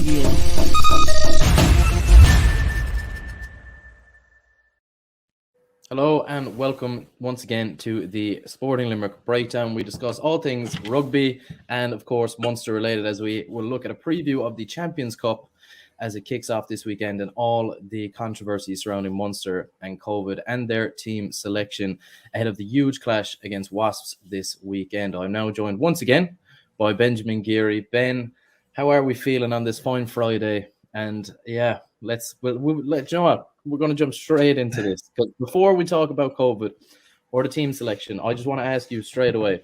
you. Hello and welcome once again to the Sporting Limerick Breakdown. We discuss all things rugby and, of course, Munster related, as we will look at a preview of the Champions Cup as it kicks off this weekend and all the controversy surrounding Munster and COVID and their team selection ahead of the huge clash against Wasps this weekend. I'm now joined once again by Benjamin Geary. Ben, how are we feeling on this fine Friday? And yeah, let's you know what? We're going to jump straight into this. Because before we talk about COVID or the team selection, I just want to ask you straight away,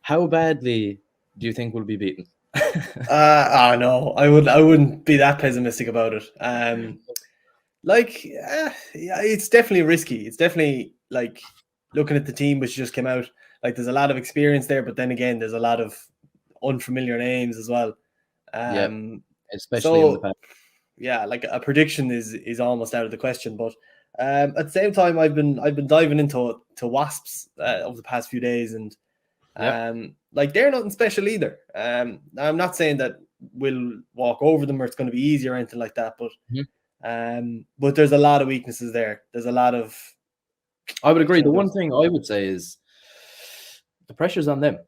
how badly do you think we'll be beaten? I don't know. I wouldn't be that pessimistic about it. Yeah, it's definitely risky. It's definitely like looking at the team which just came out. Like there's a lot of experience there, but then again, there's a lot of unfamiliar names as well. Especially in the past. Yeah, like a prediction is almost out of the question. But at the same time, I've been diving into Wasps over the past few days, and like they're nothing special either. I'm not saying that we'll walk over them or it's going to be easy or anything like that, but there's a lot of weaknesses there. There's a lot of. I would agree. The one thing I would say is the pressure's on them.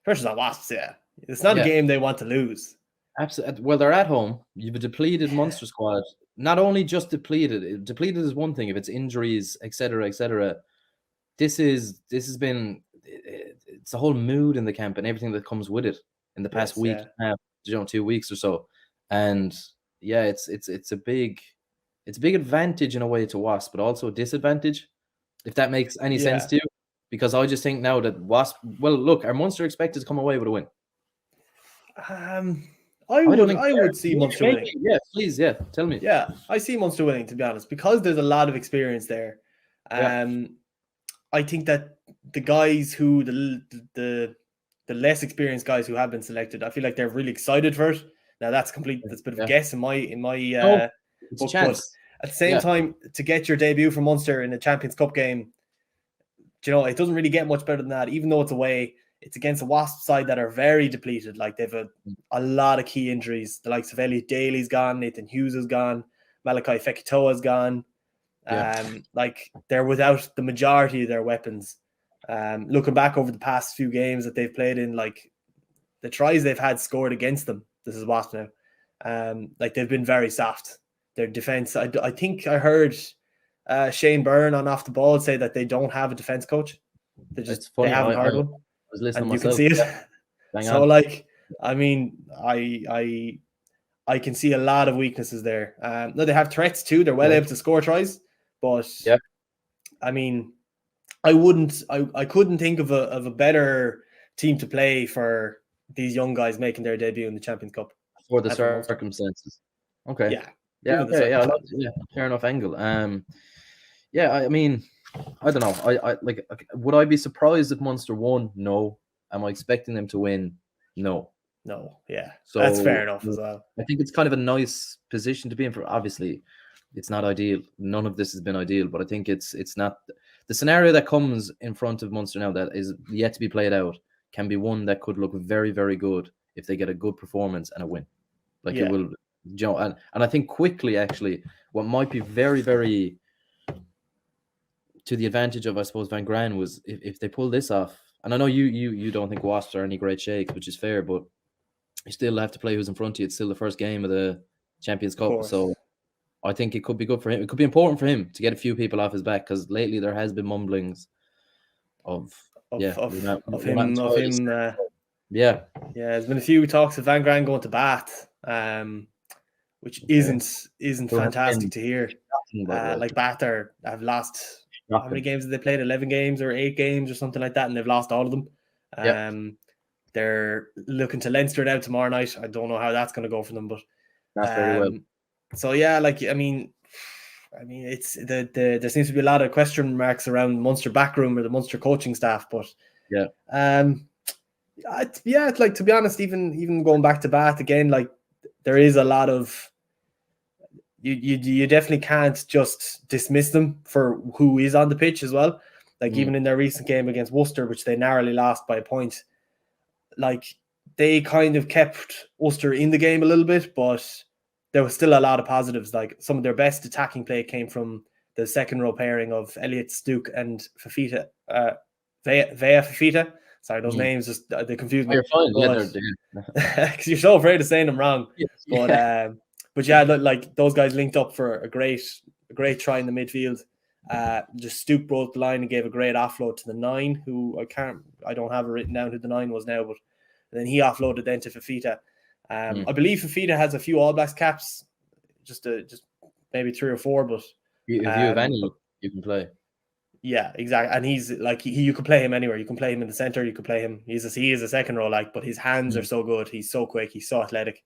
Pressure's on Wasps. Yeah, it's not a game they want to lose. Absolutely. Well, they're at home. You've a depleted Munster squad. Not only just depleted. Depleted is one thing. If it's injuries, etc., etc. This has been. It's a whole mood in the camp and everything that comes with it in the past week, 2 weeks or so. And yeah, it's a big advantage in a way to Wasp, but also a disadvantage, if that makes any sense to you. Because I just think now that Wasp. Well, look, are Munster expected to come away with a win? I would see Munster winning. Yeah, please, tell me. Yeah, I see Munster winning, to be honest, because there's a lot of experience there. I think that the guys who the less experienced guys who have been selected, I feel like they're really excited for it. Now that's a bit of a guess in my book, but at the same time, to get your debut for Munster in a Champions Cup game, it doesn't really get much better than that. Even though it's away, it's against a Wasp side that are very depleted. Like they've a lot of key injuries. The likes of Elliot Daly's gone, Nathan Hughes is gone, Malachi Fekitoa's gone. Like they're without the majority of their weapons. Looking back over the past few games that they've played in, like the tries they've had scored against them, this is Wasp now. Like they've been very soft. Their defense, I think I heard Shane Byrne on Off the Ball say that they don't have a defense coach. They haven't hired one. And you can see it. So like, I mean, I can see a lot of weaknesses there. No, they have threats too. They're well able to score tries, but I mean, I couldn't think of a better team to play for these young guys making their debut in the Champions Cup for the circumstances. Okay. Yeah. Fair enough angle. I mean, I don't know. I like. Would I be surprised if Munster won? No. Am I expecting them to win? No. Yeah. So that's fair enough as well. I think it's kind of a nice position to be in. For obviously, it's not ideal. None of this has been ideal, but I think it's not the scenario that comes in front of Munster now that is yet to be played out. Can be one that could look very, very good if they get a good performance and a win. Like it will, and I think quickly actually, what might be very, very to the advantage of, I suppose, Van Gran was if they pull this off. And I know you don't think Wasps are any great shakes, which is fair, but you still have to play who's in front of you. It's still the first game of the Champions Cup, so I think it could be good for him. It could be important for him to get a few people off his back, because lately there has been mumblings of him. There's been a few talks of Van Gran going to Bath, which isn't fantastic to hear. Like Bath have lost. How many games have they played? 11 games or 8 games or something like that, and they've lost all of them. They're looking to Leinster now tomorrow night. I don't know how that's going to go for them, but very well. So I mean, it's there seems to be a lot of question marks around the Munster backroom or the Munster coaching staff, but it's like, to be honest, even going back to Bath again, like there is a lot of. You definitely can't just dismiss them for who is on the pitch as well. Like even in their recent game against Worcester, which they narrowly lost by a point, like they kind of kept Ulster in the game a little bit, but there was still a lot of positives. Like some of their best attacking play came from the second row pairing of Elliott Stuke and Fafita, Vea Fafita. Sorry, those names just they confuse me. You're fine. But, Yeah, because you're so afraid of saying them wrong. But yeah, like those guys linked up for a great try in the midfield. Just Stuke broke the line and gave a great offload to the 9, who I don't have it written down who the 9 was now, but then he offloaded then to Fafita. I believe Fafita has a few All Blacks caps, just maybe 3 or 4, but if you have any, you can play. Yeah, exactly. And he's like you can play him anywhere. You can play him in the center. You can play him. He is a second row, but his hands are so good. He's so quick. He's so athletic.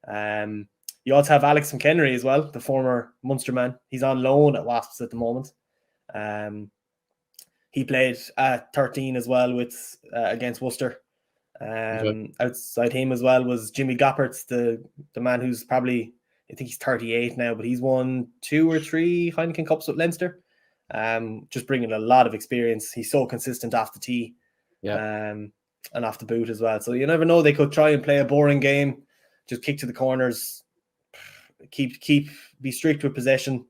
You also have Alex McHenry as well, the former Munster man. He's on loan at Wasps at the moment. He played at 13 as well with against Worcester. Outside him as well was Jimmy Gophertz, the man who's probably, I think he's 38 now, but he's won 2 or 3 Heineken Cups with Leinster. Just bringing a lot of experience. He's so consistent off the tee, and off the boot as well. So you never know, they could try and play a boring game, just kick to the corners, be strict with possession,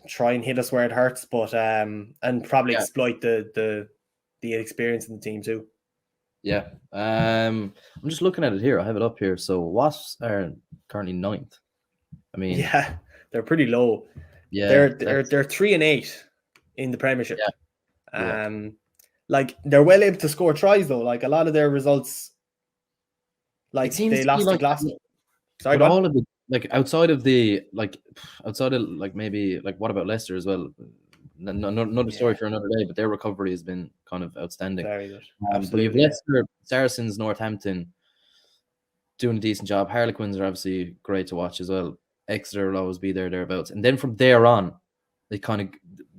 try and hit us where it hurts, but and probably exploit the experience in the team too. Yeah. I'm just looking at it here. I have it up here. So Wasps are currently 9th. I mean, yeah, they're pretty low. Yeah, they're 3-8 in the Premiership. Like they're well able to score tries though. Like a lot of their results, like they lost to Glasgow. Sorry, all of the outside of maybe what about Leicester as well? Another story for another day. But their recovery has been kind of outstanding. Very good. But you've Leicester, Saracens, Northampton doing a decent job. Harlequins are obviously great to watch as well. Exeter will always be thereabouts, and then from there on, the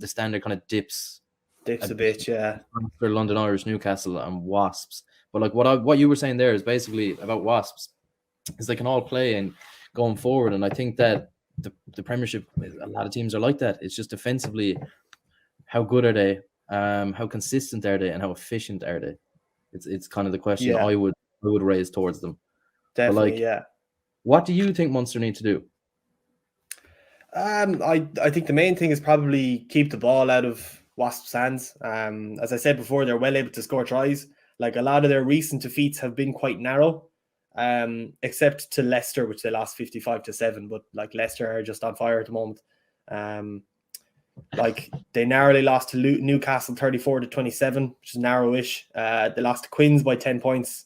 standard kind of dips a bit, yeah. For London Irish, Newcastle, and Wasps. But what you were saying there is basically about Wasps is they can all play and going forward, and I think that the Premiership, a lot of teams are like that. It's just defensively, how good are they? How consistent are they, and how efficient are they? It's kind of the question I would raise towards them. Definitely, yeah. What do you think Munster need to do? I think the main thing is probably keep the ball out of Wasps' hands. As I said before, they're well able to score tries. Like a lot of their recent defeats have been quite narrow, except to Leicester, which they lost 55-7. But like Leicester are just on fire at the moment. Like they narrowly lost to Newcastle 34-27, which is narrowish. They lost to Quins by 10 points.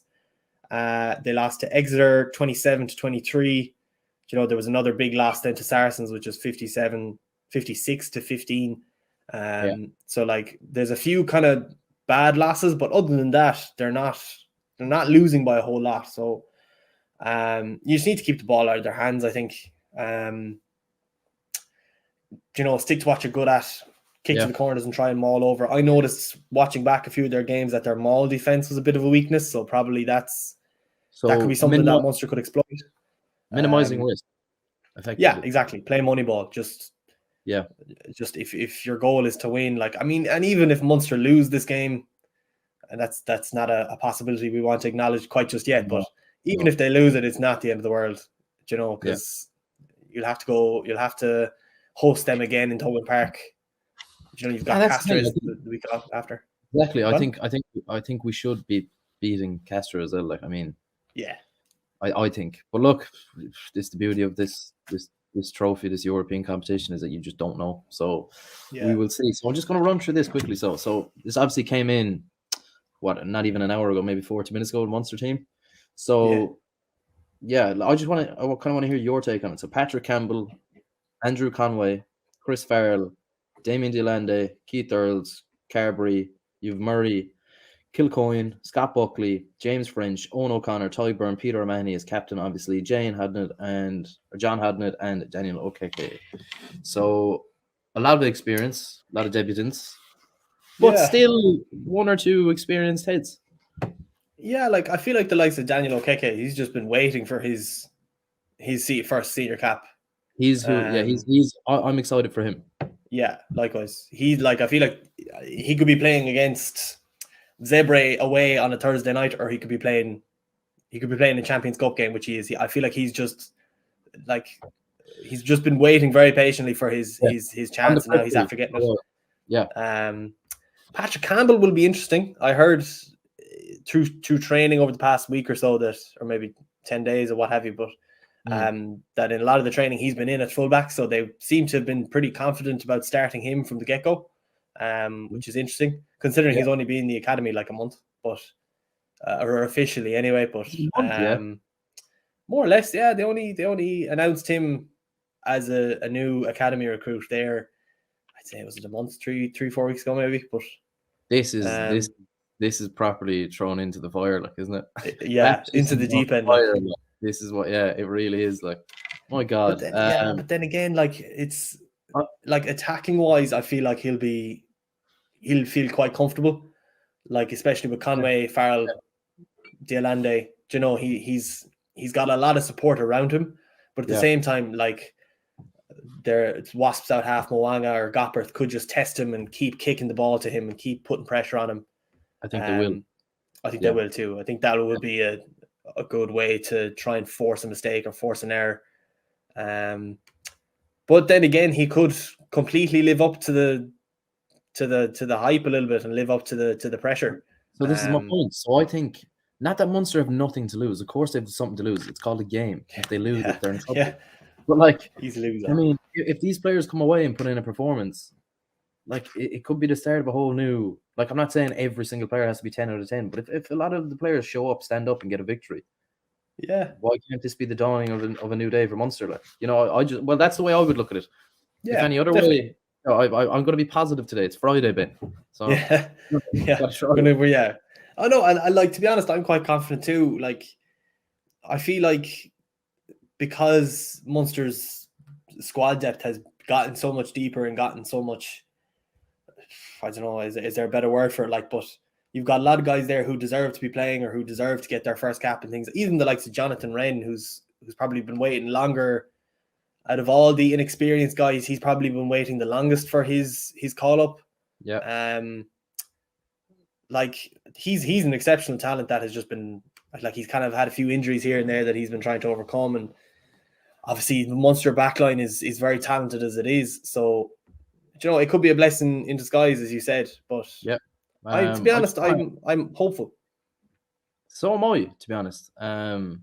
They lost to Exeter 27-23. You know, there was another big loss then to Saracens, which was 56-15. So like there's a few kind of bad losses, but other than that, they're not losing by a whole lot. So you just need to keep the ball out of their hands, I think. Stick to what you're good at, kick to the corners and try and maul over. I noticed watching back a few of their games that their maul defense was a bit of a weakness, so probably that could be something that Munster could exploit. Minimizing risk. Effectively. Yeah, exactly. Play money ball. Just if your goal is to win, and even if Munster lose this game, and that's not a possibility we want to acknowledge quite just yet, but even if they lose it, it's not the end of the world, because you'll have to host them again in Tobin Park. You've got Castres the week after. Exactly. I think we should be beating Castres as well. I think. But look, this the beauty of this trophy, this European competition, is that you just don't know. So we will see. So I'm just going to run through this quickly. So this obviously came in, not even an hour ago, maybe 40 minutes ago, the Munster team. So I kind of want to hear your take on it. So Patrick Campbell, Andrew Conway, Chris Farrell, Damien DeLande, Keith Earls, Carberry, you've Murray, Kilcoyne, Scott Buckley, James French, Owen O'Connor, Tyburn, Peter O'Mahony as captain, obviously, John Hadnett and Daniel O'Keke. So a lot of experience, a lot of debutants, but still one or two experienced heads. Yeah, I feel like the likes of Daniel O'Keke, he's just been waiting for his first senior cap. I'm excited for him. Yeah, likewise. I feel like he could be playing against Zebre away on a Thursday night, or he could be playing he could be playing a Champions Cup game, which he is. I feel like he's just been waiting very patiently for his chance, and now he's after getting it. Yeah. Patrick Campbell will be interesting. I heard through training over the past week or so or maybe 10 days or what have you, but that in a lot of the training he's been in at fullback, so they seem to have been pretty confident about starting him from the get-go, which is interesting considering he's only been in the academy like a month, but or officially anyway. But more or less, yeah. They only announced him as a new academy recruit there. I'd say it was a month, 3-4 weeks ago maybe. But this is properly thrown into the fire, like, isn't it? Yeah, into the deep end. Fire, like. This is what, it really is. Like, my God. But then again, like, it's like attacking wise, I feel like he'll feel quite comfortable. Like, especially with Conway, Farrell, Dialande, you know, he's got a lot of support around him. But at the same time, like, it's Wasps out half, Moanga or Gophertz could just test him and keep kicking the ball to him and keep putting pressure on him. I think they will. I think they will too. I think that would be a good way to try and force a mistake or force an error. But then again, he could completely live up to the hype a little bit and live up to the pressure. So this is my point. So I think not that Munster have nothing to lose. Of course they have something to lose. It's called a game. If they lose it, they're in trouble. Yeah. But like, he's a loser. I mean, if these players come away and put in a performance, like it could be the start of a whole new. Like, I'm not saying every single player has to be 10 out of 10, but if a lot of the players show up, stand up, and get a victory, why can't this be the dawning of a new day for Munster? Like, you know, that's the way I would look at it. Yeah, if any other way, I'm going to be positive today. It's Friday, Ben. So yeah. I know, and like, to be honest, I'm quite confident too. Like, I feel like because Munster's squad depth has gotten so much deeper and gotten so much, I don't know, is there a better word for it? Like, but you've got a lot of guys there who deserve to be playing or who deserve to get their first cap and things. Even the likes of Jonathan Wren, who's probably been waiting longer. Out of all the inexperienced guys, he's probably been waiting the longest for his call up. Yeah. Like, he's an exceptional talent that has just been, like, he's kind of had a few injuries here and there that he's been trying to overcome, and obviously the Munster backline is very talented as it is. So, you know, it could be a blessing in disguise, as you said. But to be honest, I'm hopeful. So am I, to be honest. So am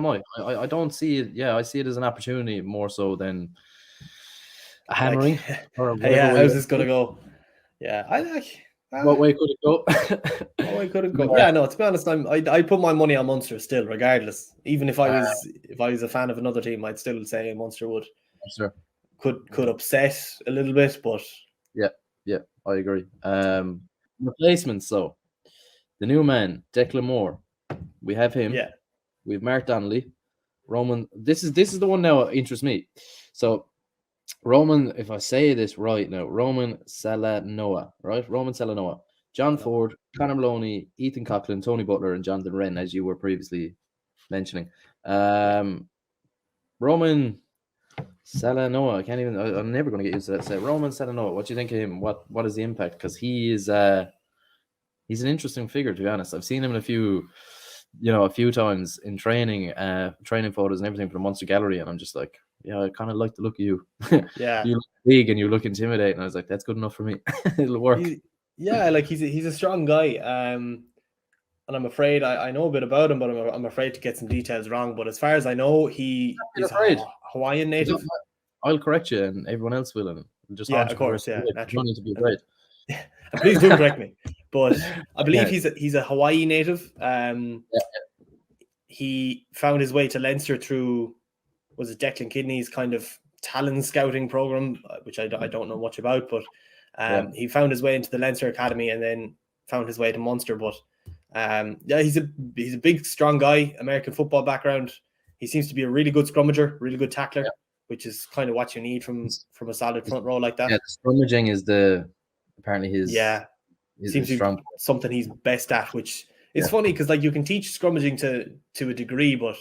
I. I don't see it. Yeah, I see it as an opportunity more so than a hammering. How's this gonna go? Yeah, I like. What way could it go? What way could it go? Yeah, no. To be honest, I put my money on Munster still, regardless. Even if I was a fan of another team, I'd still say Munster would. Sure. Could upset a little bit, but yeah, I agree. Replacements. So the new man, Declan Moore, we have him. Yeah, we have Mark Donnelly, Roman. This is the one now that interests me. So Roman, if I say this right now, Roman Salanoa, right? Roman Salanoa, John Ford, Conor Maloney, Ethan Coughlin, Tony Butler, and Jonathan Wren, as you were previously mentioning. Roman Salanoa, I'm never going to get used to that. So Roman Salanoa, what do you think of him? What is the impact? Because he's an interesting figure, to be honest. I've seen him in a few times in training photos and everything from the Munster Gallery, and I'm just like, yeah, I kind of like the look of you. Yeah, you look big and you look intimidating. I was like, that's good enough for me. It'll work. Like he's a strong guy. And I'm afraid I know a bit about him, but I'm afraid to get some details wrong. But as far as I know, he is a Hawaiian native. I'll correct you, and everyone else will. And just of course, yeah. You don't need to be afraid. Please do correct me. But I believe he's a Hawaii native. He found his way to Leinster through, was it Declan Kidney's kind of talent scouting program, which I don't know much about, but he found his way into the Leinster Academy and then found his way to Munster. But he's a big, strong guy, American football background. He seems to be a really good scrummager, really good tackler, which is kind of what you need from a solid front row like that. Yeah, the scrummaging is apparently his seems to be something he's best at, which is funny because, like, you can teach scrummaging to a degree, but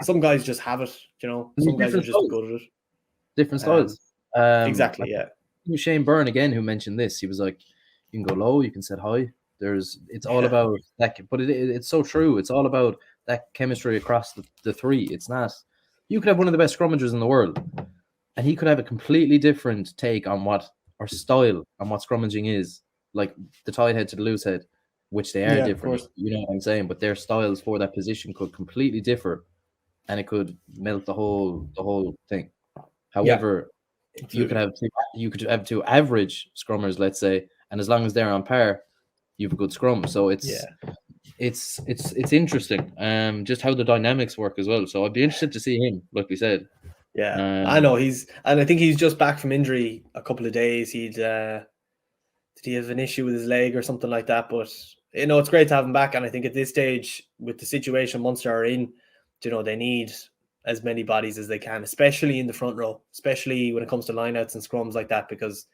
some guys just have it, you know. Some guys are just good at it. Different styles. Exactly, yeah. Shane Byrne again, who mentioned this. He was like, you can go low, you can set high. It's all about that, but it's so true. It's all about that chemistry across the three. It's not. You could have one of the best scrummagers in the world, and he could have a completely different take on what or style on what scrummaging is, like the tight head to the loose head, which they are different. You know what I'm saying? But their styles for that position could completely differ, and it could melt the whole thing. However, you could have two average scrummers, let's say, and as long as they're on par, you have a good scrum. So it's interesting. Just how the dynamics work as well. So I'd be interested to see him, like we said. Yeah, I know I think he's just back from injury a couple of days. Did he have an issue with his leg or something like that? But it's great to have him back. And I think at this stage, with the situation Munster are in, they need as many bodies as they can, especially in the front row, especially when it comes to lineouts and scrums like that, because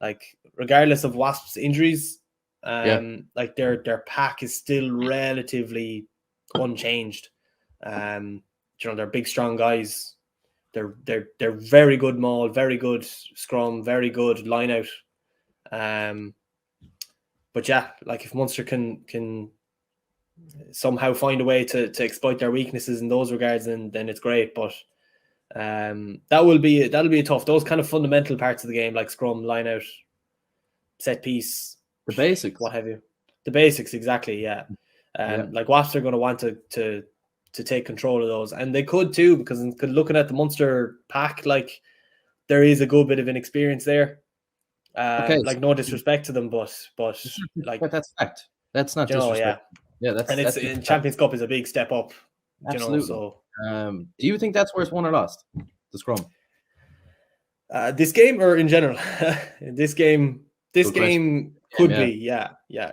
like regardless of Wasps' injuries, like their pack is still relatively unchanged. They're big, strong guys. They're very good maul, very good scrum, very good line out. But yeah, like if Munster can somehow find a way to exploit their weaknesses in those regards, then it's great. But that'll be a tough. Those kind of fundamental parts of the game, like scrum, line out, set piece, the basics, what have you. The basics, exactly. Yeah. Like Wasps are going to want to take control of those, and they could too, because looking at the Munster pack, like there is a good bit of inexperience there. Like no disrespect to them, but like that's fact. That's not disrespect. That's in Champions Cup is a big step up. Absolutely. So do you think that's where it's won or lost, the scrum? This game or in general? This game could be,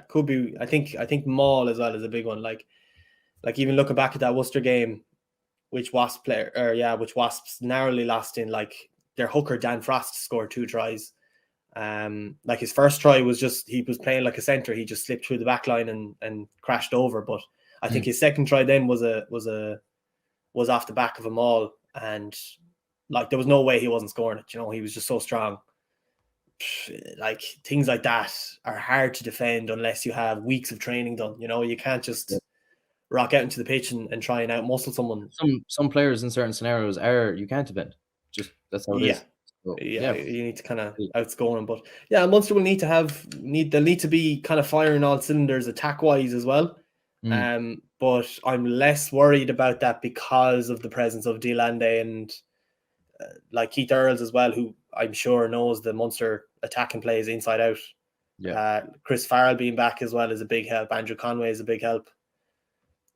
could be. I think maul as well is a big one. Like even looking back at that Worcester game, which Wasps narrowly lost in, like their hooker Dan Frost scored 2 tries. Like his first try was he was playing like a centre. He just slipped through the back line and crashed over. But I think his second try then was off the back of a maul, and like there was no way he wasn't scoring it. He was just so strong. Like things like that are hard to defend unless you have weeks of training done. You can't just rock out into the pitch and try and outmuscle someone. Some players in certain scenarios you can't defend. Just that's how it is. So, you need to kind of outscore them. But yeah, Munster will they'll need to be kind of firing all cylinders attack wise as well. But I'm less worried about that because of the presence of Delande and like Keith Earls as well, who I'm sure knows the Munster attacking plays inside out. Yeah. Chris Farrell being back as well is a big help. Andrew Conway is a big help.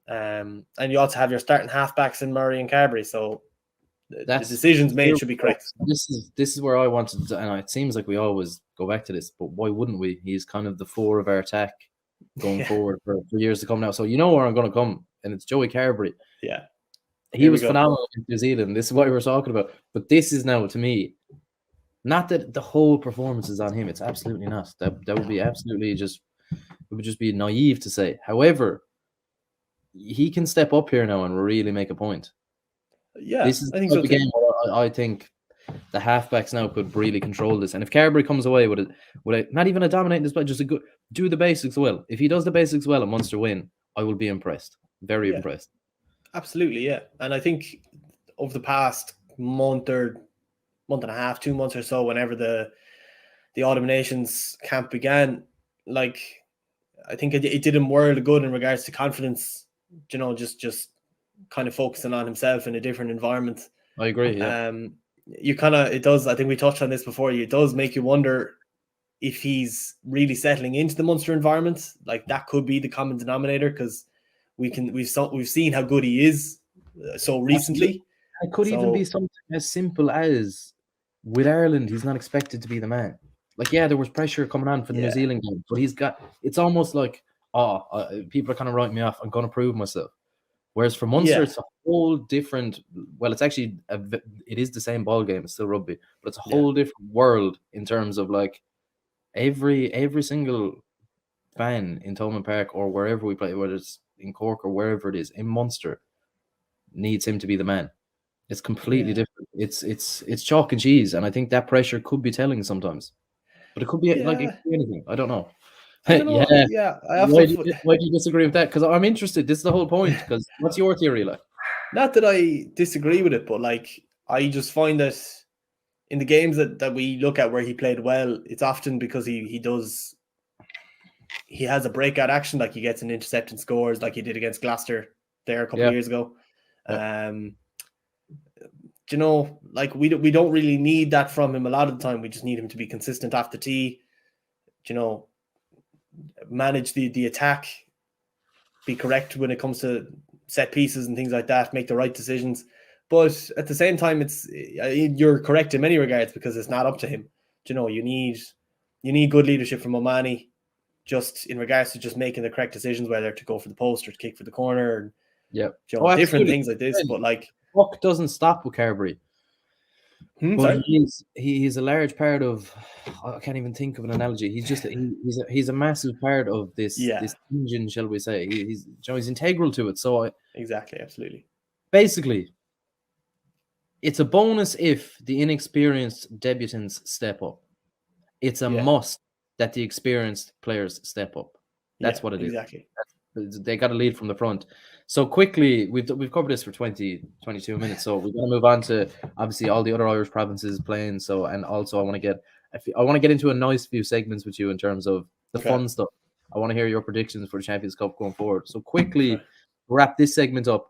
And you also have your starting halfbacks in Murray and Carberry, so the decisions made should be correct. This is where I wanted to, and it seems like we always go back to this, but why wouldn't we? He's kind of the 4 of our attack going forward for years to come now. So you know where I'm going to come, and it's Joey Carberry. Yeah. He was phenomenal in New Zealand. This is what we were talking about. But this is now, to me, not that the whole performance is on him. It's absolutely not. That would be absolutely it would just be naive to say. However, he can step up here now and really make a point. Yeah, this is the type of game where I think the halfbacks now could really control this. And if Carberry comes away with it, not even a dominating display, just do the basics well. If he does the basics well and Munster win, I will be impressed. Very impressed. Absolutely, yeah. And I think over the past month and a half, 2 months or so, whenever the Autumn Nations camp began, like I think it did him world of good in regards to confidence. Just kind of focusing on himself in a different environment. I agree. Yeah. It does. I think we touched on this before. It does make you wonder if he's really settling into the Munster environment. Like that could be the common denominator, because we've seen how good he is so recently. It could even be something as simple as with Ireland, he's not expected to be the man. Like, there was pressure coming on for the New Zealand game, but it's almost like, people are kind of writing me off. I'm going to prove myself. Whereas for Munster, it's a whole different. Well, it's actually it is the same ball game. It's still rugby, but it's a whole different world in terms of like every single fan in Thomond Park or wherever we play, whether it's in Cork or wherever it is in Munster, needs him to be the man. It's completely different. It's chalk and cheese, and I think that pressure could be telling sometimes, but it could be like it could be anything. I don't know. I don't know. Yeah. Yeah, Why do you disagree with that? Because I'm interested. This is the whole point. Because what's your theory, like? not that I disagree with it, but like I just find that in the games that we look at where he played well, it's often because he has a breakout action, like he gets an intercept and scores, like he did against Gloucester there a couple of years ago. Yeah. You know, like we don't really need that from him a lot of the time. We just need him to be consistent off the tee. You know, manage the attack, be correct when it comes to set pieces and things like that, make the right decisions. But at the same time, you're correct in many regards because it's not up to him. You know, you need good leadership from O'Mahony, just in regards to just making the correct decisions, whether to go for the post or to kick for the corner, and different things like this. But like, puck doesn't stop with Carberry. But he's a large part of. I can't even think of an analogy. He's a massive part of this engine, shall we say? He's integral to it. So exactly, absolutely. Basically, it's a bonus if the inexperienced debutants step up. It's a must that the experienced players step up. That's what it is. Exactly. They got to lead from the front. So quickly, we've covered this for 22 minutes. So we're going to move on to obviously all the other Irish provinces playing. So, and also I want to get into a nice few segments with you in terms of the fun stuff. I want to hear your predictions for the Champions Cup going forward. So quickly wrap this segment up.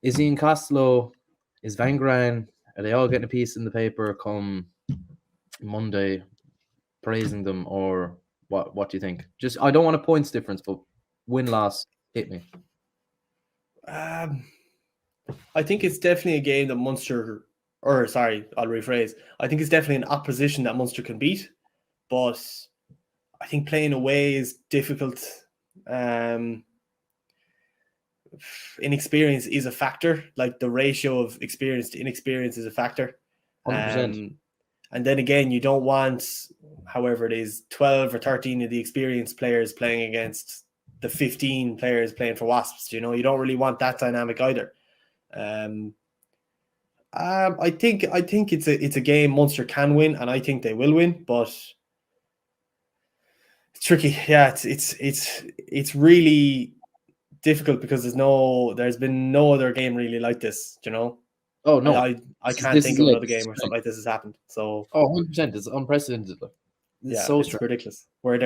Is Ian Costello, is Van Gran, are they all getting a piece in the paper come Monday praising them, or what do you think? Just, I don't want a points difference, but win-loss, hit me. I think it's definitely a game that Munster, I'll rephrase. I think it's definitely an opposition that Munster can beat, but I think playing away is difficult. Inexperience is a factor. Like the ratio of experience to inexperience is a factor. 100%. And then again, you don't want, however it is, 12 or 13 of the experienced players playing against the 15 players playing for Wasps. You know, you don't really want that dynamic either. I think it's a game Munster can win, and I think they will win, but it's tricky. Yeah, it's really difficult because there's been no other game really like this. You know. Oh no, I can't think of another game where something like this has happened. So 100%, it's unprecedented. It's ridiculous. Where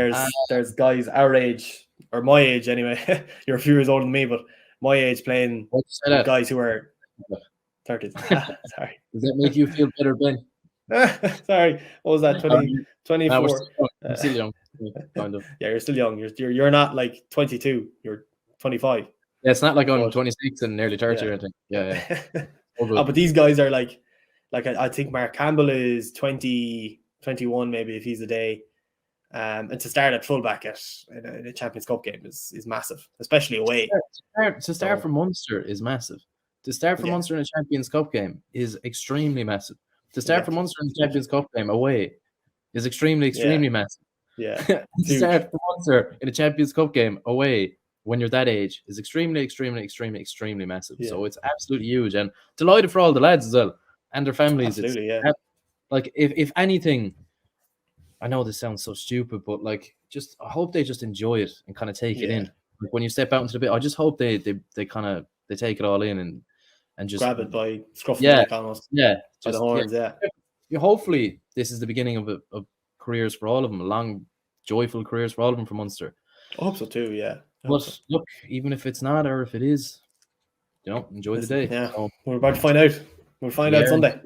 there's guys our age, or my age anyway. You're a few years older than me, but my age playing with guys who are 30. Sorry. Does that make you feel better, Ben? Sorry. What was that? 24. I'm still young, kind of. Yeah, you're still young. You're not like 22. You're 25. Yeah, it's not like I'm 26 and nearly 30 or anything. Yeah. But these guys are like I think Mark Campbell is 20, 21 maybe if he's a day. And to start at fullback in a Champions Cup game is massive, especially away. To start from Munster is massive. To start from Munster in a Champions Cup game is extremely massive. To start from Munster in a Champions Cup game away is extremely massive. Yeah. To start from Munster in a Champions Cup game away when you're that age is extremely massive. Yeah. So it's absolutely huge, and delighted for all the lads as well and their families. Absolutely, Like if anything, I know this sounds so stupid, but like just I hope they just enjoy it and kind of take it in. Like when you step out into the bit, I just hope they kind of they take it all in and just grab it by scruff of the neck almost. Yeah, by the horns. Hopefully this is the beginning of careers for all of them, long, joyful careers for all of them from Munster. I hope so too. Yeah. But look, even if it's not, or if it is, enjoy the day. Yeah, we're about to find out. We'll find out Sunday.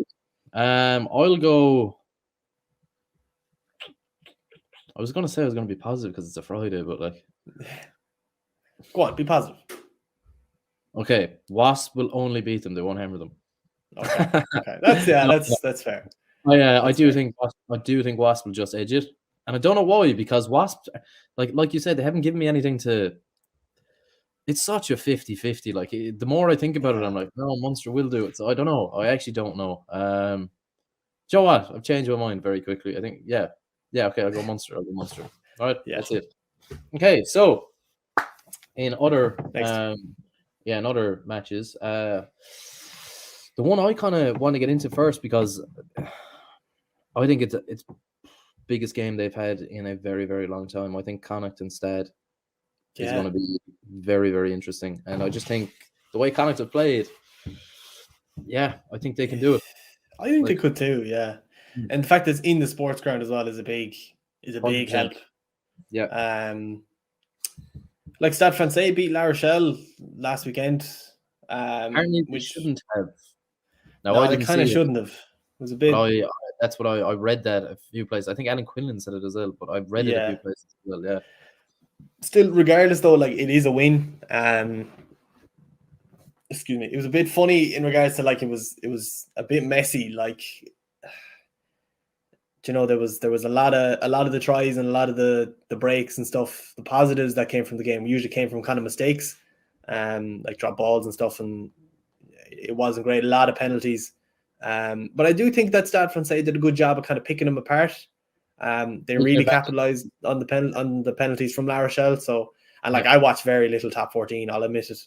I'll go. I was going to say I was going to be positive because it's a Friday, but like, go on, be positive. Okay, Wasps will only beat them; they won't hammer them. Okay. That's fair. I do think Wasps will just edge it, and I don't know why, because Wasps, like you said, they haven't given me anything to. It's such a 50-50. Like the more I think about it, I'm like, no, Munster will do it. So I don't know. I actually don't know. Do you know what? I've changed my mind very quickly. I think, okay, I'll go Munster. All right, that's it. Okay, so in other matches, the one I kind of want to get into first because I think it's biggest game they've had in a very, very long time. I think Connacht instead is going to be very, very interesting. And I just think the way Connacht have played, I think they can do it. I think they could too, yeah. And the fact that it's in the sports ground as well is a big help. Yeah. Like Stade Francais beat La Rochelle last weekend. Apparently they shouldn't have. No, they kind of shouldn't have. It was a bit. That's what I read that a few places. I think Alan Quinlan said it as well, but I've read it a few places as well. Yeah. Still, regardless though, like it is a win. Excuse me. It was a bit funny in regards to like it was a bit messy. Like, there was a lot of the tries and a lot of the breaks and stuff. The positives that came from the game usually came from kind of mistakes, like drop balls and stuff, and it wasn't great. A lot of penalties. But I do think that Stade Francais did a good job of kind of picking them apart. They really capitalized on the penalties from La Rochelle. So, and like I watched very little top 14. I'll admit it.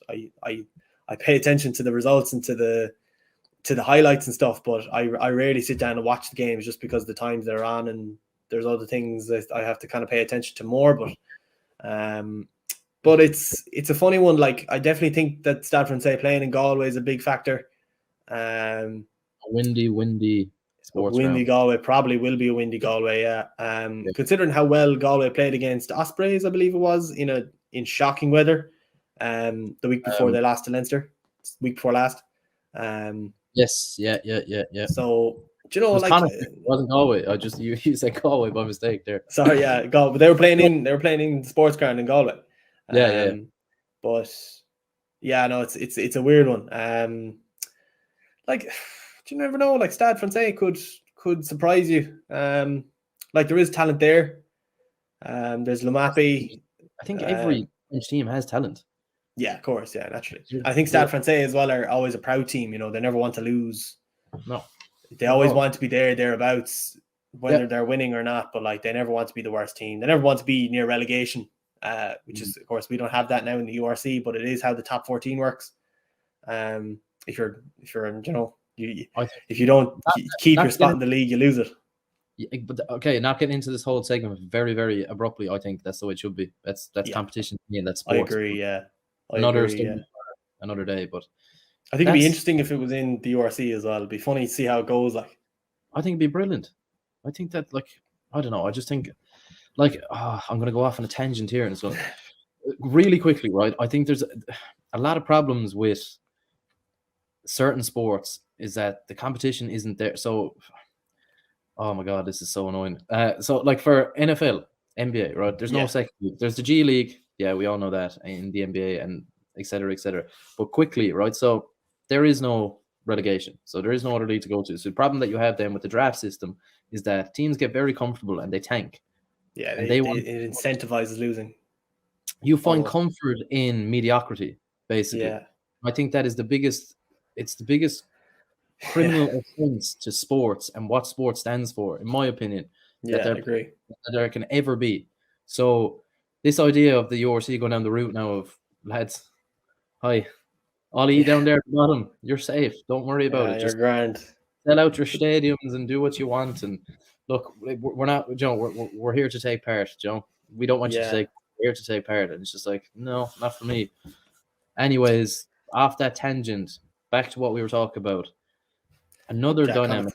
I pay attention to the results and to the highlights and stuff, but I rarely sit down and watch the games just because the times they're on and there's other things that I have to kind of pay attention to more. But it's a funny one. Like I definitely think that Stade Francais playing in Galway is a big factor. Windy sports windy ground. Galway probably will be a windy Galway. Yeah. Considering how well Galway played against Ospreys, I believe it was in shocking weather. The week before they lost to Leinster, week before last. Yes, yeah. So do you know, it wasn't Galway. I just you said Galway by mistake there. Sorry, yeah, Galway. But they were playing in the sports ground in Galway. Yeah. But yeah, no, it's a weird one. Like you never know. Like Stade Francais could surprise you. Like there is talent there. There's Lumapi. I think every French team has talent. Yeah, of course. Yeah, naturally. I think Stade Francais as well are always a proud team. They never want to lose. No. They always want to be thereabouts, whether they're winning or not. But like, they never want to be the worst team. They never want to be near relegation, which is, of course, we don't have that now in the URC. But it is how the top 14 works. If you're if you don't keep your spot in the league, you lose it. Yeah, but okay, not getting into this whole segment very, very abruptly. I think that's the way it should be. That's competition and that's sports. I agree. Yeah. Another day, but I think it'd be interesting if it was in the URC as well. It'd be funny to see how it goes. Like, I think it'd be brilliant. I think that, like, I don't know. I just think, like, I'm going to go off on a tangent here and so really quickly, right? I think there's a lot of problems with certain sports is that the competition isn't there. So, oh my God, this is so annoying. So, like for NFL, NBA, right? There's no second league. There's the G League. Yeah, we all know that in the NBA and et cetera, et cetera. But quickly, right? So there is no relegation. So there is no other league to go to. So the problem that you have then with the draft system is that teams get very comfortable and they tank. Yeah, it incentivizes losing. You find comfort in mediocrity, basically. Yeah. I think that is the biggest criminal offense to sports and what sports stands for, in my opinion. I agree. That there can ever be. So this idea of the URC going down the route now of, lads, hi, I'll eat down there at the bottom. You're safe. Don't worry about it. Just grand. Sell out your stadiums and do what you want. And look, we're not, we're here to take part, We don't want you to take. We're here to take part. And it's just like, no, not for me. Anyways, off that tangent, back to what we were talking about. Another dynamic,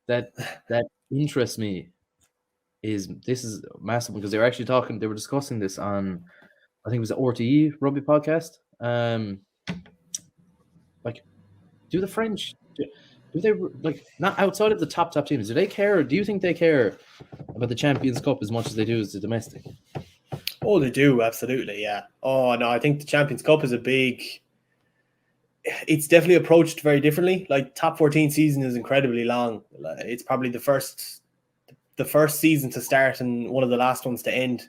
that interests me is massive because they were discussing this on, I think it was the RTE Rugby podcast. Like, do the French, do they, like, not outside of the top teams, do they care? Do you think they care about the Champions Cup as much as they do as the domestic? Oh, they do, absolutely, yeah. Oh no, I think the Champions Cup is it's definitely approached very differently. Like, top 14 season is incredibly long. It's probably the first season to start and one of the last ones to end.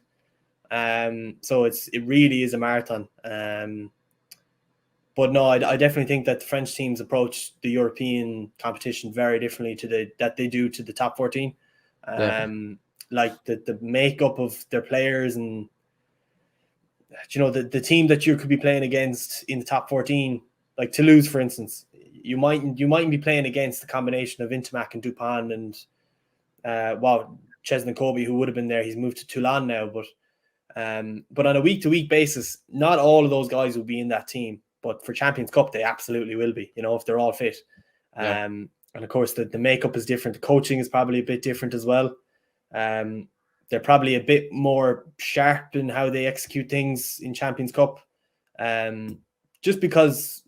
So it really is a marathon. But no, I definitely think that the French teams approach the European competition very differently that they do to the top 14. Like the makeup of their players and the team that you could be playing against in the top 14, like Toulouse, for instance, you mightn't be playing against the combination of Intimac and Dupont and Chesney Kobe, who would have been there, he's moved to Toulon now. But on a week-to-week basis, not all of those guys will be in that team. But for Champions Cup, they absolutely will be, if they're all fit. Yeah. And of course, the makeup is different. The coaching is probably a bit different as well. They're probably a bit more sharp in how they execute things in Champions Cup. Just because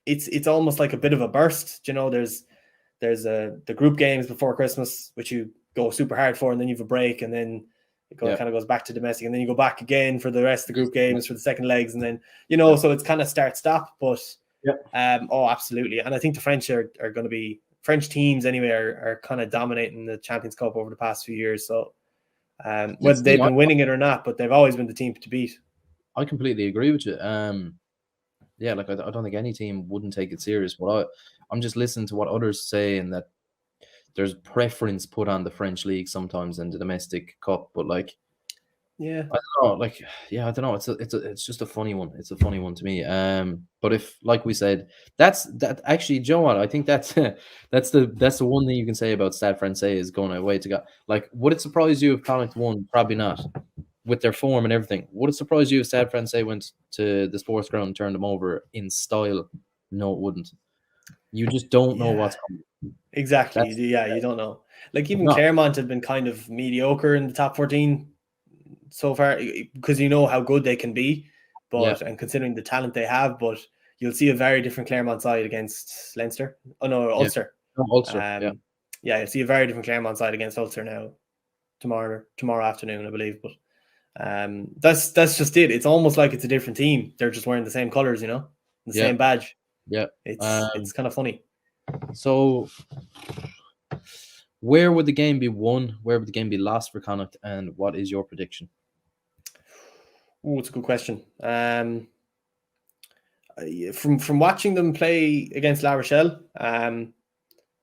it's almost like a bit of a burst. There's the group games before Christmas, which you go super hard for, and then you have a break, and then it kind of goes back to domestic, and then you go back again for the rest of the group games for the second legs, and then so it's kind of start-stop. But absolutely, and I think the French are going to be French teams anyway are kind of dominating the Champions Cup over the past few years. So whether they've been winning it or not, but they've always been the team to beat. I completely agree with you. I don't think any team wouldn't take it serious, but I'm just listening to what others say, and that there's preference put on the French league sometimes in the domestic cup. But I don't know. I don't know. It's just a funny one. It's a funny one to me. But if, like we said, that actually, Joe, what I think that's the one thing you can say about Stade Francais is going away to go. Would it surprise you if Connacht won? Probably not. With their form and everything, would it surprise you if Stade Francais went to the sports ground and turned them over in style? No, it wouldn't. You just don't know what's coming. Exactly. You don't know. Even Claremont had been kind of mediocre in the top 14 so far, because how good they can be, and considering the talent they have, but you'll see a very different Claremont side against Leinster. Oh no, Ulster. Ulster. You'll see a very different Claremont side against Ulster now tomorrow afternoon, I believe. But that's just it. It's almost like it's a different team. They're just wearing the same colors, the same badge. Yeah, it's kind of funny. So, where would the game be won? Where would the game be lost for Connacht? And what is your prediction? Oh, it's a good question. From watching them play against La Rochelle, and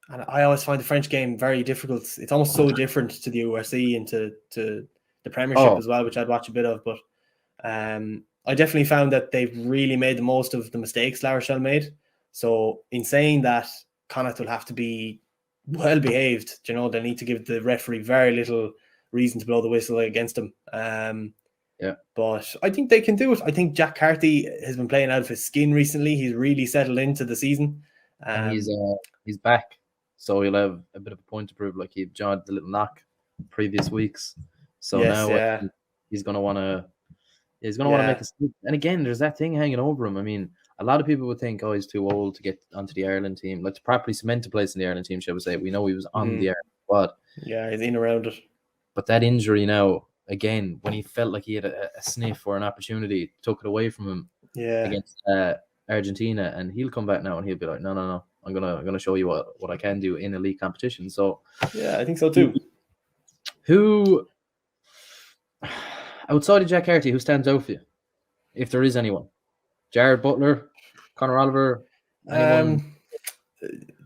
I always find the French game very difficult. It's almost so different to the URC and to the Premiership as well, which I'd watch a bit of. But I definitely found that they've really made the most of the mistakes La Rochelle made. So in saying that, Connacht will have to be well behaved. They'll need to give the referee very little reason to blow the whistle against them. But I think they can do it. I think Jack Carthy has been playing out of his skin recently. He's really settled into the season. And he's back, so he'll have a bit of a point to prove. He joined the little knock previous weeks. So now he's going to want to make a step. And again, there's that thing hanging over him. I mean, a lot of people would think, he's too old to get onto the Ireland team. To properly cement a place in the Ireland team, shall we say. We know he was on the Ireland squad. Yeah, he's in around it. But that injury now, again, when he felt like he had a sniff or an opportunity, took it away from him against Argentina, and he'll come back now and he'll be like, no, I'm gonna show you what I can do in elite competition. So yeah, I think so too. Who outside of Jack Carty, who stands out for you, if there is anyone? Jared Butler, Conor Oliver, anyone?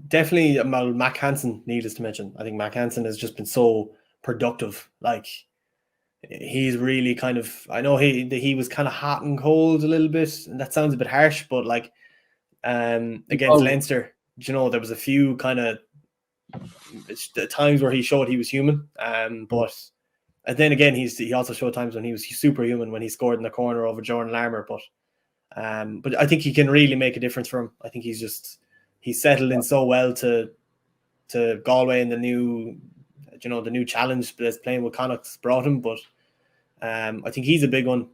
Definitely Mac Hansen, needless to mention. I think Mac Hansen has just been so productive. He's really kind of, I know he was kind of hot and cold a little bit, and that sounds a bit harsh, but against Leinster, there was a few kind of times where he showed he was human, but and then again he also showed times when he was superhuman, when he scored in the corner over Jordan Larmour. But I think he can really make a difference for him. I think he's settled in so well to Galway, and the new challenge that's playing with Connacht's brought him. But I think he's a big one.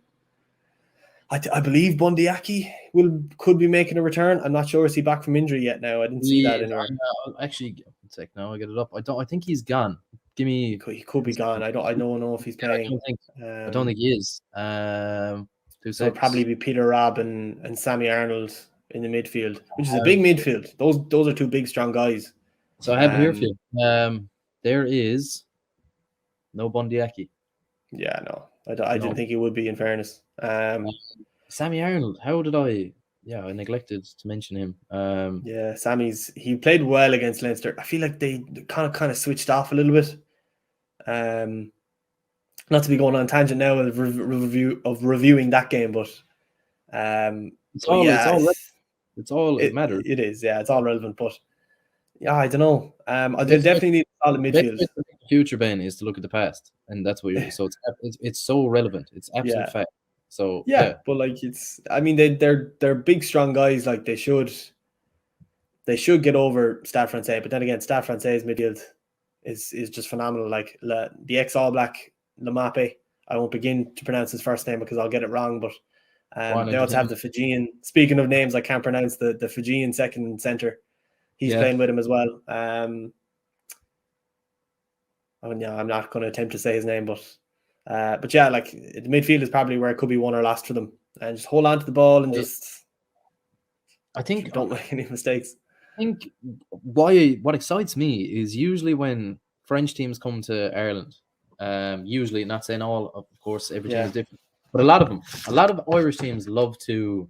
I believe Bundyaki could be making a return. I'm not sure. Is he back from injury yet? Now I didn't see that anywhere. Actually, now I get it up. I think he's gone. He could be gone. I don't know if he's playing. I don't think he is. So it'll probably be Peter Rabb and Sammy Arnold in the midfield, which is a big midfield. Those are two big, strong guys. So I have it here for you. There is no Bundyaki. Yeah, no. I didn't think he would be, in fairness. Sammy Arnold, how did I neglected to mention him. He played well against Leinster. I feel like they kind of switched off a little bit. Not to be going on tangent now of reviewing that game, but it's all it matters. It is, it's all relevant. But I don't know. They'll definitely need solid The best midfield. way to look at the future, Ben, is to look at the past, and that's what you're. So it's so relevant. It's absolute Yeah. fact. So Yeah, but like I mean, they're big, strong guys. Like they should get over Stade Francais. But then again, Stade Francais midfield is just phenomenal. Like the ex All Black Lamape. I won't begin to pronounce his first name because I'll get it wrong. But they also have the Fijian. Speaking of names, I can't pronounce the Fijian second centre. He's playing with him as well. I'm not going to attempt to say his name, but yeah, like the midfield is probably where it could be won or lost for them, and just hold on to the ball and I think don't make any mistakes. I think what excites me is usually when French teams come to Ireland. Usually, not saying all, of course, every team is different, but a lot of Irish teams love to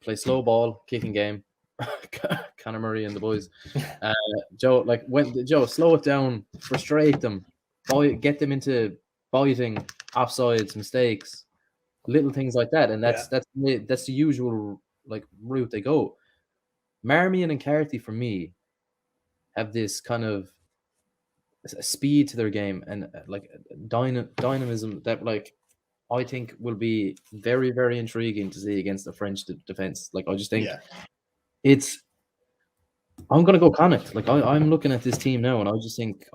play slow ball, kicking game. Conor Murray and the boys. Joe, slow it down, frustrate them, get them into biting, offsides, mistakes, little things like that, and that's the usual like route they go. Marmion and Carthy, for me, have this kind of speed to their game and like dynamism that like I think will be very, very intriguing to see against the French defense. Like I just think I'm going to go Connacht. Like I'm looking at this team now, and I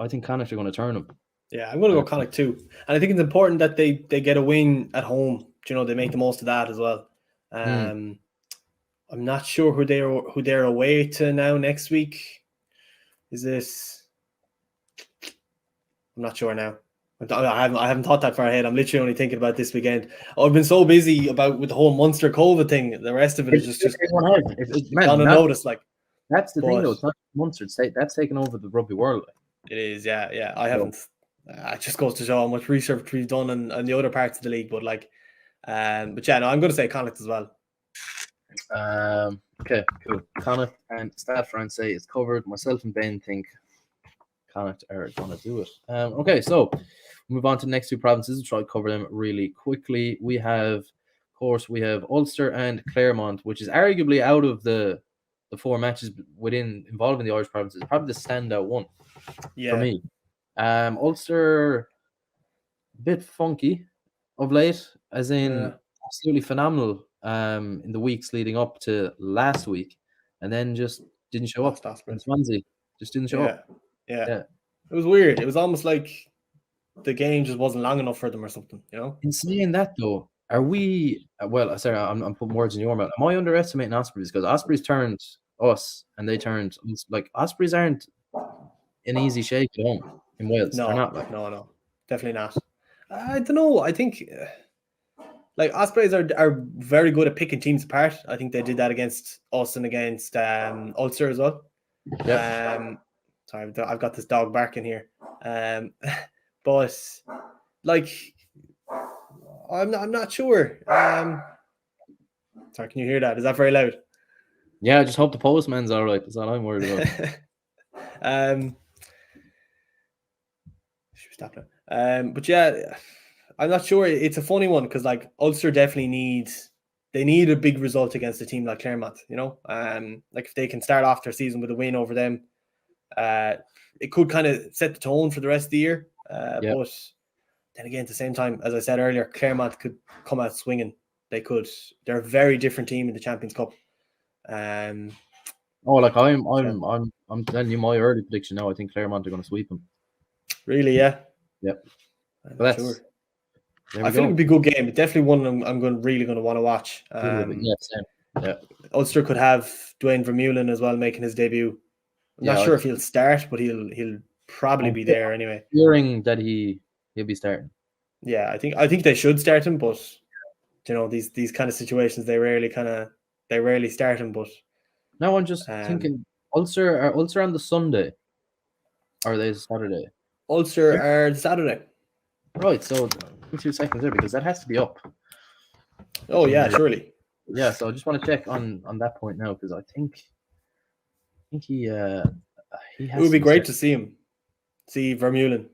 think Connacht are going to turn them. Yeah, I'm going to go Connacht too, and I think it's important that they get a win at home. You know, they make the most of that as well. I'm not sure who they're away to now next week. Is this? I'm not sure now. I haven't thought that far ahead. I'm literally only thinking about this weekend. I've been so busy with the whole Munster COVID thing. The rest of it is just gone unnoticed. Like that's the thing, though. It's not Munster. That's taken over the rugby world. It is, yeah. I haven't. It just goes to show how much research we've done on the other parts of the league. But but yeah, no, I'm going to say Connacht as well. Okay, cool. Connacht and Stade Francais is covered. Myself and Ben think Connacht are going to do it. Okay, so move on to the next two provinces and try to cover them really quickly. We have Ulster and Claremont, which is arguably out of the four matches involving the Irish provinces, probably the standout one for me. Ulster, a bit funky of late, as in absolutely phenomenal in the weeks leading up to last week, and then just didn't show up. Swansea just didn't show up. Yeah. It was weird. It was almost like the game just wasn't long enough for them or something, you know? In saying that, though, are we... Well, sorry, I'm putting words in your mouth. Am I underestimating Ospreys? Because Ospreys turned us, and they turned... Like, Ospreys aren't an easy shake at home in Wales. No, they're not. No. Definitely not. I don't know. I think... Like, Ospreys are very good at picking teams apart. I think they did that against us and against Ulster as well. Yep. Sorry, I've got this dog barking here. But like, I'm not sure. Sorry, can you hear that? Is that very loud? Yeah, I just hope the postman's all right. That's all I'm worried about. Stop now. But yeah, I'm not sure. It's a funny one because like Ulster definitely need a big result against a team like Claremont. You know, like if they can start off their season with a win over them. It could kind of set the tone for the rest of the year. But then again, at the same time, as I said earlier, Claremont could come out swinging. They could. They're a very different team in the Champions Cup. I'm telling you my early prediction now. I think Claremont are going to sweep them. Really? Yeah. Yep. I'm not sure. I think it'd be a good game. It's definitely one I'm really going to want to watch. Same. Yeah. Ulster could have Dwayne Vermeulen as well making his debut. I'm not sure if he'll start, but he'll probably be there anyway. Hearing that he'll be starting. Yeah, I think they should start him, but you know these kind of situations they rarely start him. But now I'm just thinking, Ulster on the Sunday, or are they Saturday? Ulster are Saturday. Right, so 2 seconds there because that has to be up. Oh yeah, surely. Yeah, so I just want to check on that point now because I think he has. It would be great to see him. See Vermeulen.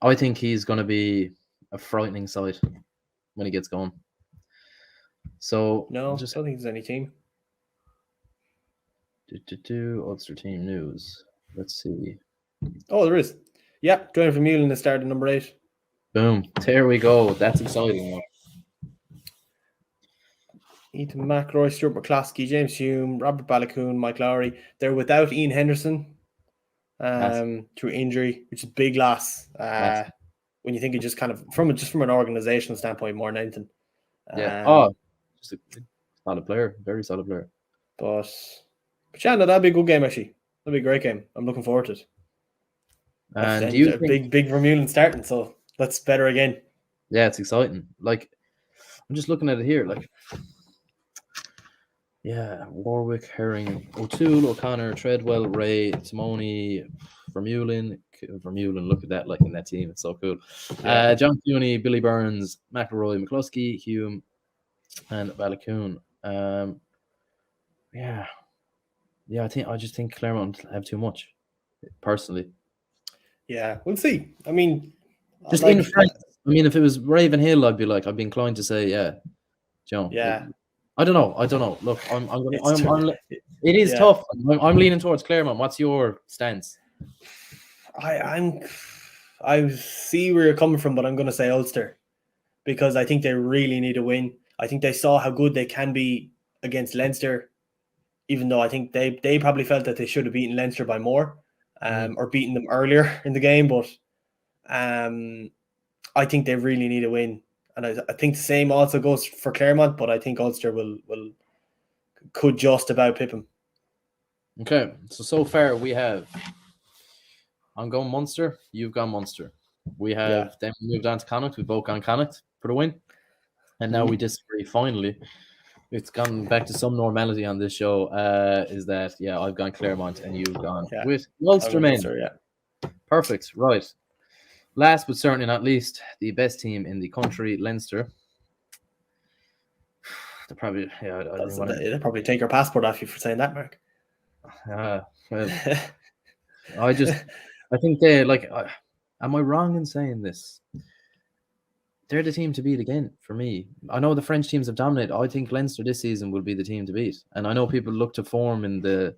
I think he's going to be a frightening sight when he gets going. So no, I don't think there's any team. Ulster team news. Let's see. Oh, there is. Yeah, Joanne Vermeulen is starting number 8. Boom. There we go. That's exciting. Ethan McElroy, Stuart McCloskey, James Hume, Robert Balakoon, Mike Lowry. They're without Ian Henderson through injury, which is a big loss. When you think it just kind of from an organizational standpoint more than anything. Yeah. Just a solid player, very solid player. But yeah, no, that'd be a good game actually. That'd be a great game. I'm looking forward to it. And do you think... big Vermeulen starting, so that's better again. Yeah, it's exciting. Like, I'm just looking at it here. Like, yeah, Warwick, Herring, O'Toole, O'Connor, Treadwell, Ray, Simone, Vermeulen. Look at that, like in that team. It's so cool. Yeah. John Cooney, Billy Burns, McElroy, McCluskey, Hume, and Balakoon. Yeah, I just think Claremont have too much, personally. Yeah, we'll see. I mean, just like, in France. I mean, if it was Ravenhill, I'd be inclined to say, yeah, Joe. Yeah. I don't know. Look, it is tough. I'm leaning towards Claremont. What's your stance? I see where you're coming from, but I'm going to say Ulster because I think they really need a win. I think they saw how good they can be against Leinster, even though I think they probably felt that they should have beaten Leinster by more, or beaten them earlier in the game. But I think they really need a win, and I think the same also goes for Claremont. But I think Ulster could just about pip them. Okay, so far we have. I'm going Munster. You've gone Munster. We have then moved on to Connacht. We've both gone Connacht for the win, and now we disagree. Finally, it's gone back to some normality on this show. Is that I've gone Claremont and you've gone with Ulster men. Perfect. Right. Last but certainly not least, the best team in the country, Leinster. They probably they'll probably take your passport off you for saying that, Mark. Well, I think they am I wrong in saying this? They're the team to beat again for me. I know the French teams have dominated. I think Leinster this season will be the team to beat. And I know people look to form in the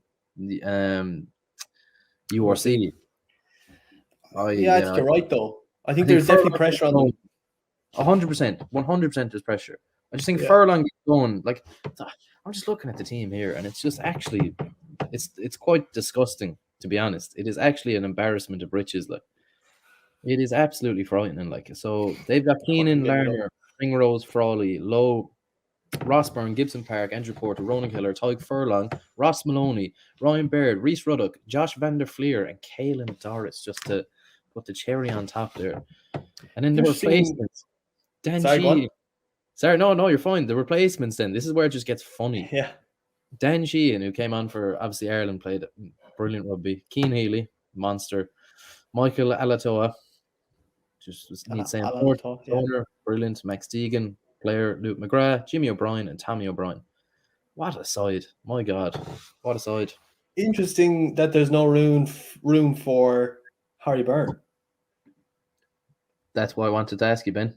URC. I think you're right, though. I think there's definitely pressure on them. 100%. There's pressure. I just think Furlong is going. Like, I'm just looking at the team here, and it's just actually, it's quite disgusting, to be honest. It is actually an embarrassment of riches. Like, it is absolutely frightening. Like, so they've got Keenan, Larner, Ringrose, Frawley, Lowe, Rossburn, Gibson Park, Andrew Porter, Ronan Killer, Tyke Furlong, Ross Maloney, Ryan Baird, Rhys Ruddock, Josh van der Fleer, and Caelan Doris, just to put the cherry on top there. And then the replacements. Sorry, no, you're fine. The replacements then. This is where it just gets funny. Yeah. Dan Sheehan, who came on for, obviously, Ireland, played brilliant rugby. Keane Healy, monster. Michael Alatoa, just need saying. Owner, brilliant. Max Deegan, player. Luke McGrath, Jimmy O'Brien, and Tommy O'Brien. What a side. My God. What a side. Interesting that there's no room for Harry Byrne. That's why I wanted to ask you, Ben.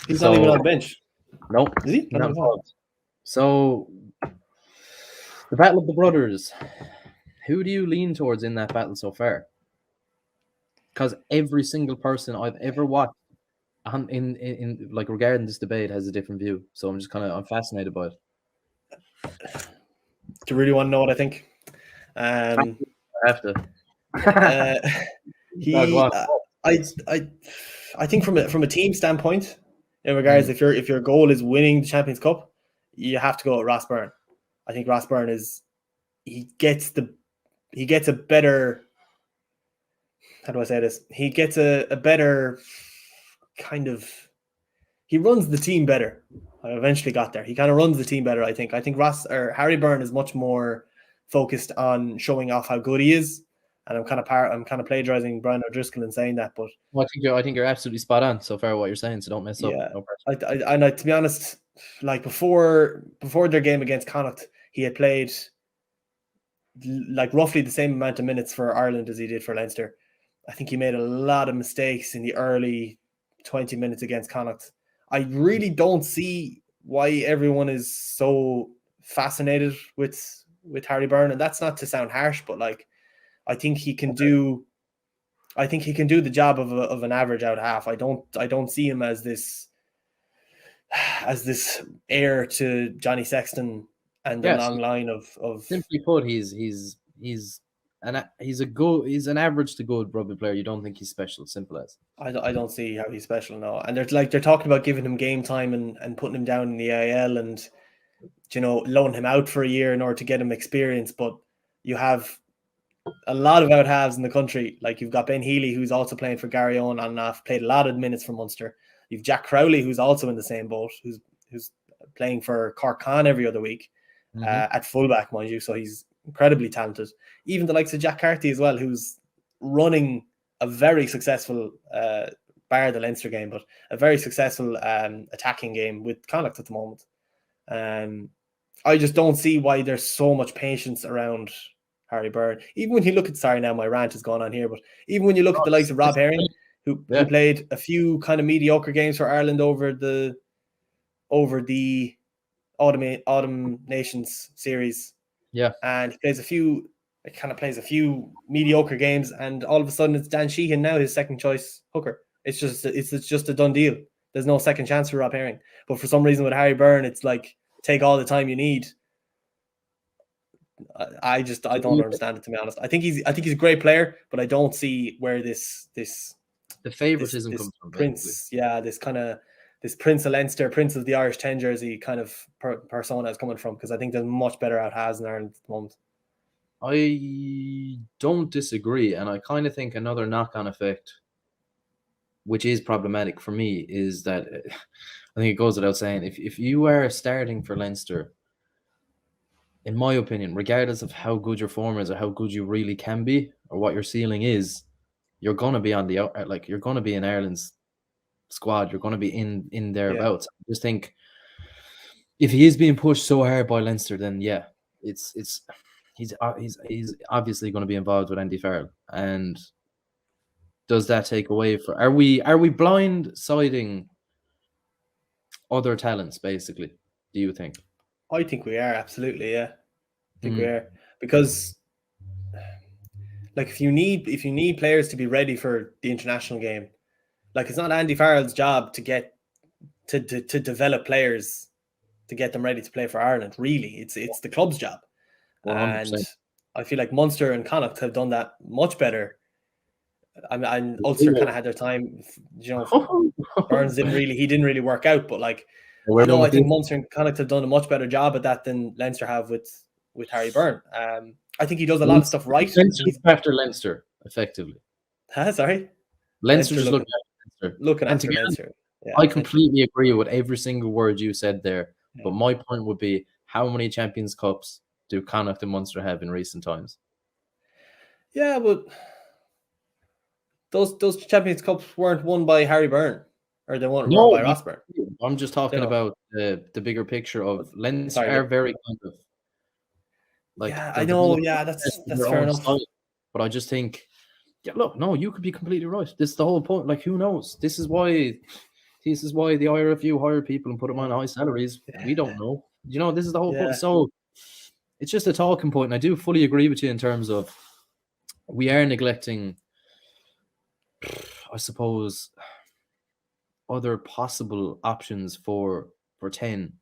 He's not even on the bench. Nope. Is he? So, the Battle of the Brothers. Who do you lean towards in that battle so far? Because every single person I've ever watched in like regarding this debate has a different view. So I'm fascinated by it. Do you really want to know what I think? I have to. I think from a team standpoint, in regards if your goal is winning the Champions Cup, you have to go with Ross Byrne. I think Ross Byrne he gets a better, how do I say this? He gets a better kind of, he runs the team better. I eventually got there. He kind of runs the team better, I think. I think Harry Byrne is much more focused on showing off how good he is. And I'm kind of plagiarizing Brian O'Driscoll in saying that, but I think you're absolutely spot on so far what you're saying. So don't mess up. No pressure. To be honest, like before their game against Connacht, he had played like roughly the same amount of minutes for Ireland as he did for Leinster. I think he made a lot of mistakes in the early 20 minutes against Connacht. I really don't see why everyone is so fascinated with Harry Byrne, and that's not to sound harsh, but like, I think he can do I think he can do the job of an average out half. I don't see him as this heir to Johnny Sexton and the Yes, long line of simply put, he's an average to good rugby player. You don't think he's special? Simple as. I don't see how he's special now. And they're talking about giving him game time and putting him down in the AIL and loaning him out for a year in order to get him experience. But you have a lot of out halves in the country. Like you've got Ben Healy, who's also playing for Garryowen on and off, played a lot of minutes for Munster. You've Jack Crowley, who's also in the same boat, who's playing for Cork Con every other week at fullback, mind you. So he's incredibly talented. Even the likes of Jack Carty as well, who's running a very successful, bar the Leinster game, but a very successful attacking game with Connacht at the moment. I just don't see why there's so much patience around Harry Byrne. Even when you look at, sorry now my rant has gone on here, but even when you look at the likes of Rob Herring, who played a few kind of mediocre games for Ireland over the Autumn Nations series. Yeah. And he plays a few mediocre games, and all of a sudden it's Dan Sheehan now, his second choice hooker. It's just a done deal. There's no second chance for Rob Herring. But for some reason with Harry Byrne, it's like take all the time you need. I don't understand it, to be honest. I think he's a great player, but I don't see where the favoritism comes from. Prince, this Prince of Leinster, Prince of the Irish 10 jersey kind of persona is coming from, because I think there's much better out halves in Ireland at the moment. I don't disagree, and I kind of think another knock-on effect, which is problematic for me, is that I think it goes without saying, if you are starting for Leinster, in my opinion, regardless of how good your form is or how good you really can be or what your ceiling is, you're going to be on the you're going to be in Ireland's squad. You're going to be in thereabouts. I just think if he is being pushed so hard by Leinster, then he's obviously going to be involved with Andy Farrell. And does that take away are we blindsiding other talents, basically, do you think? I think we are, absolutely, yeah. I think we are. Because if you need players to be ready for the international game, it's not Andy Farrell's job to get to develop players to get them ready to play for Ireland. Really, it's the club's job. 100%. And I feel like Munster and Connacht have done that much better. And Ulster kind of had their time. Burns didn't really work out, but I think Munster and Connacht have done a much better job at that than Leinster have with Harry Byrne. I think he does a lot of stuff right. Leinster after Leinster, effectively. Sorry? Leinster just looking after Leinster. Yeah, I completely agree with every single word you said there. Yeah. But my point would be, how many Champions Cups do Connacht and Munster have in recent times? Yeah, but those Champions Cups weren't won by Harry Byrne, or they weren't won by Ross Byrne. I'm just talking about the bigger picture of Leinster are very kind of I know, that's fair enough. Style. But I just think, look, no, you could be completely right. This is the whole point. Who knows? This is why the IRFU hire people and put them on high salaries. We don't know. This is the whole point. So it's just a talking point. And I do fully agree with you in terms of we are neglecting, I suppose, other possible options for 10.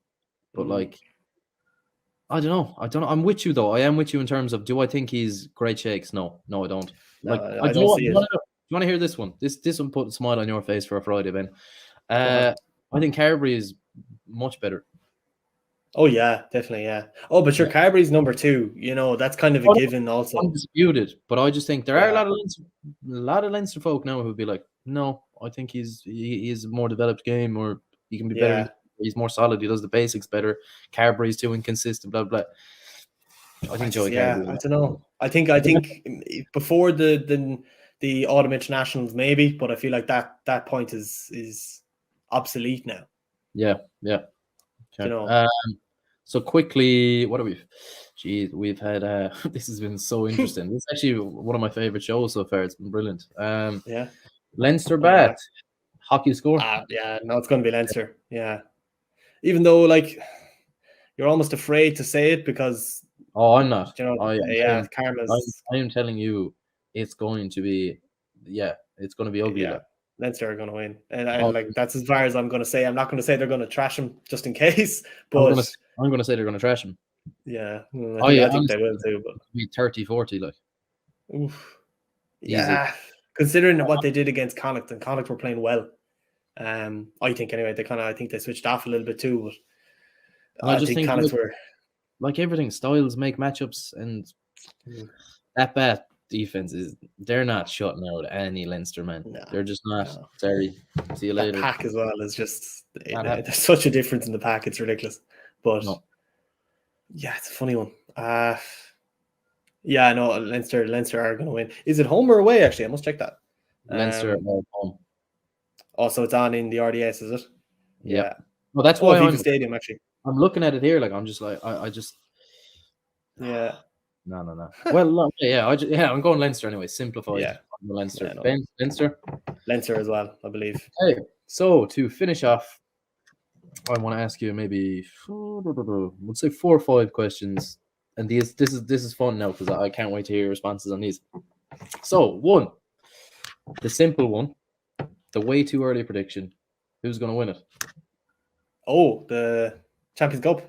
But I don't know. I'm with you, though. I am with you in terms of, do I think he's great shakes? No, I don't. I don't see it. Do you want to hear this one? This one put a smile on your face for a Friday, Ben. I think Carberry is much better. Oh, yeah, definitely, yeah. Oh, but sure, Carberry's number 2. That's kind of a given also. Undisputed, but I just think there are a lot of Leinster folk now who would be like, no, I think he is a more developed game, or he can be better. He's more solid. He does the basics better. Carberry's too inconsistent. Blah blah. I think Joey. Carberry. I don't know. I think before the autumn internationals maybe, but I feel like that point is obsolete now. Yeah. Okay. So quickly, what are we? Geez, we've had. This has been so interesting. This is actually one of my favorite shows so far. It's been brilliant. Leinster bat. Hockey score. No, it's going to be Leinster. Yeah. Even though, you're almost afraid to say it because... Oh, I'm not. Karma's... I am telling you, it's going to be yeah, it's going to be ugly. Yeah, Like. Leinster are going to win, and like that's as far as I'm going to say. I'm not going to say they're going to trash them just in case, but I'm going to say they're going to trash them. Yeah, I think they will too. But be 30-40, like. Oof. Yeah, considering what they did against Connacht, and Connacht were playing well. I think anyway, I think they switched off a little bit too. But I just think Connacht were like everything. Styles make matchups, and that defense they're not shutting out any Leinster man. No, they're just not. No. Sorry, see you later. That pack as well is just there's such a difference in the pack. It's ridiculous. But yeah, it's a funny one. Yeah, no, Leinster are going to win. Is it home or away? Actually, I must check that. Leinster home. Also, it's on in the RDS, is it? Yeah. Well, that's why I'm Stadium. Actually, I'm looking at it here. Like I'm just like I just. Yeah. No. Well, I'm going Leinster anyway. Simplified. Yeah. Leinster. Yeah, Ben, Leinster. Leinster as well, I believe. Okay, so to finish off, I want to ask you maybe let's say 4 or 5 questions, and this is fun now because I can't wait to hear your responses on these. So 1, the simple one, the way too early prediction. Who's going to win it? Oh, the Champions Cup.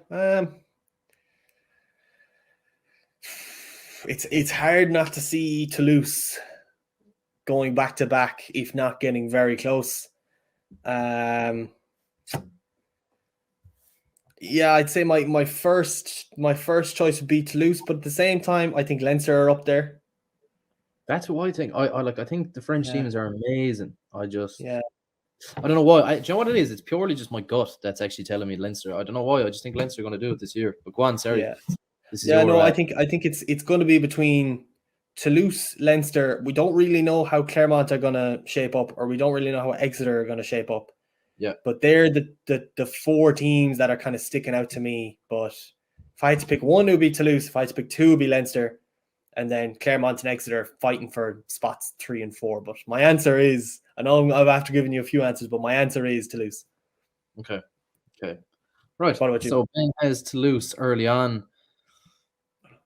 It's hard not to see Toulouse going back to back, if not getting very close. Yeah, I'd say my first choice would be Toulouse, but at the same time, I think Leinster are up there. That's what I think. I think the French teams are amazing. I don't know why. Do you know what it is? It's purely just my gut that's actually telling me Leinster. I don't know why. I just think Leinster are going to do it this year. But go on, sorry. Yeah. I think it's going to be between Toulouse, Leinster. We don't really know how Claremont are going to shape up, or we don't really know how Exeter are going to shape up. Yeah. But they're the 4 teams that are kind of sticking out to me. But if I had to pick one, it would be Toulouse. If I had to pick 2, it would be Leinster. And then Claremont and Exeter fighting for spots 3 and 4. But my answer is, I know I've after giving you a few answers, but my answer is Toulouse. Okay. Right. What about you? So Ben has Toulouse early on.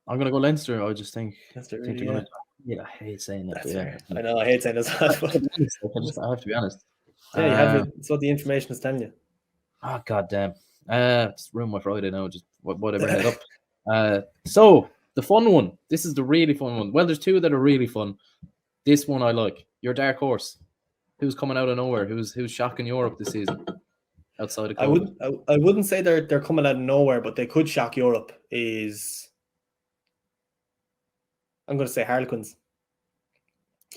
I'm going to go Leinster. I just think Leinster, I hate saying that. Yeah. I know, I hate saying this. I have to be honest. Yeah, you have it. It's what the information is telling you. Oh, God damn. It's ruined my Friday now. Just whatever, head up. So, the fun one. This is the really fun one. Well, there's 2 that are really fun. This one I like. Your dark horse. Who's coming out of nowhere? Who's shocking Europe this season? Outside of COVID? I wouldn't say they're coming out of nowhere, but they could shock Europe. I'm going to say Harlequins.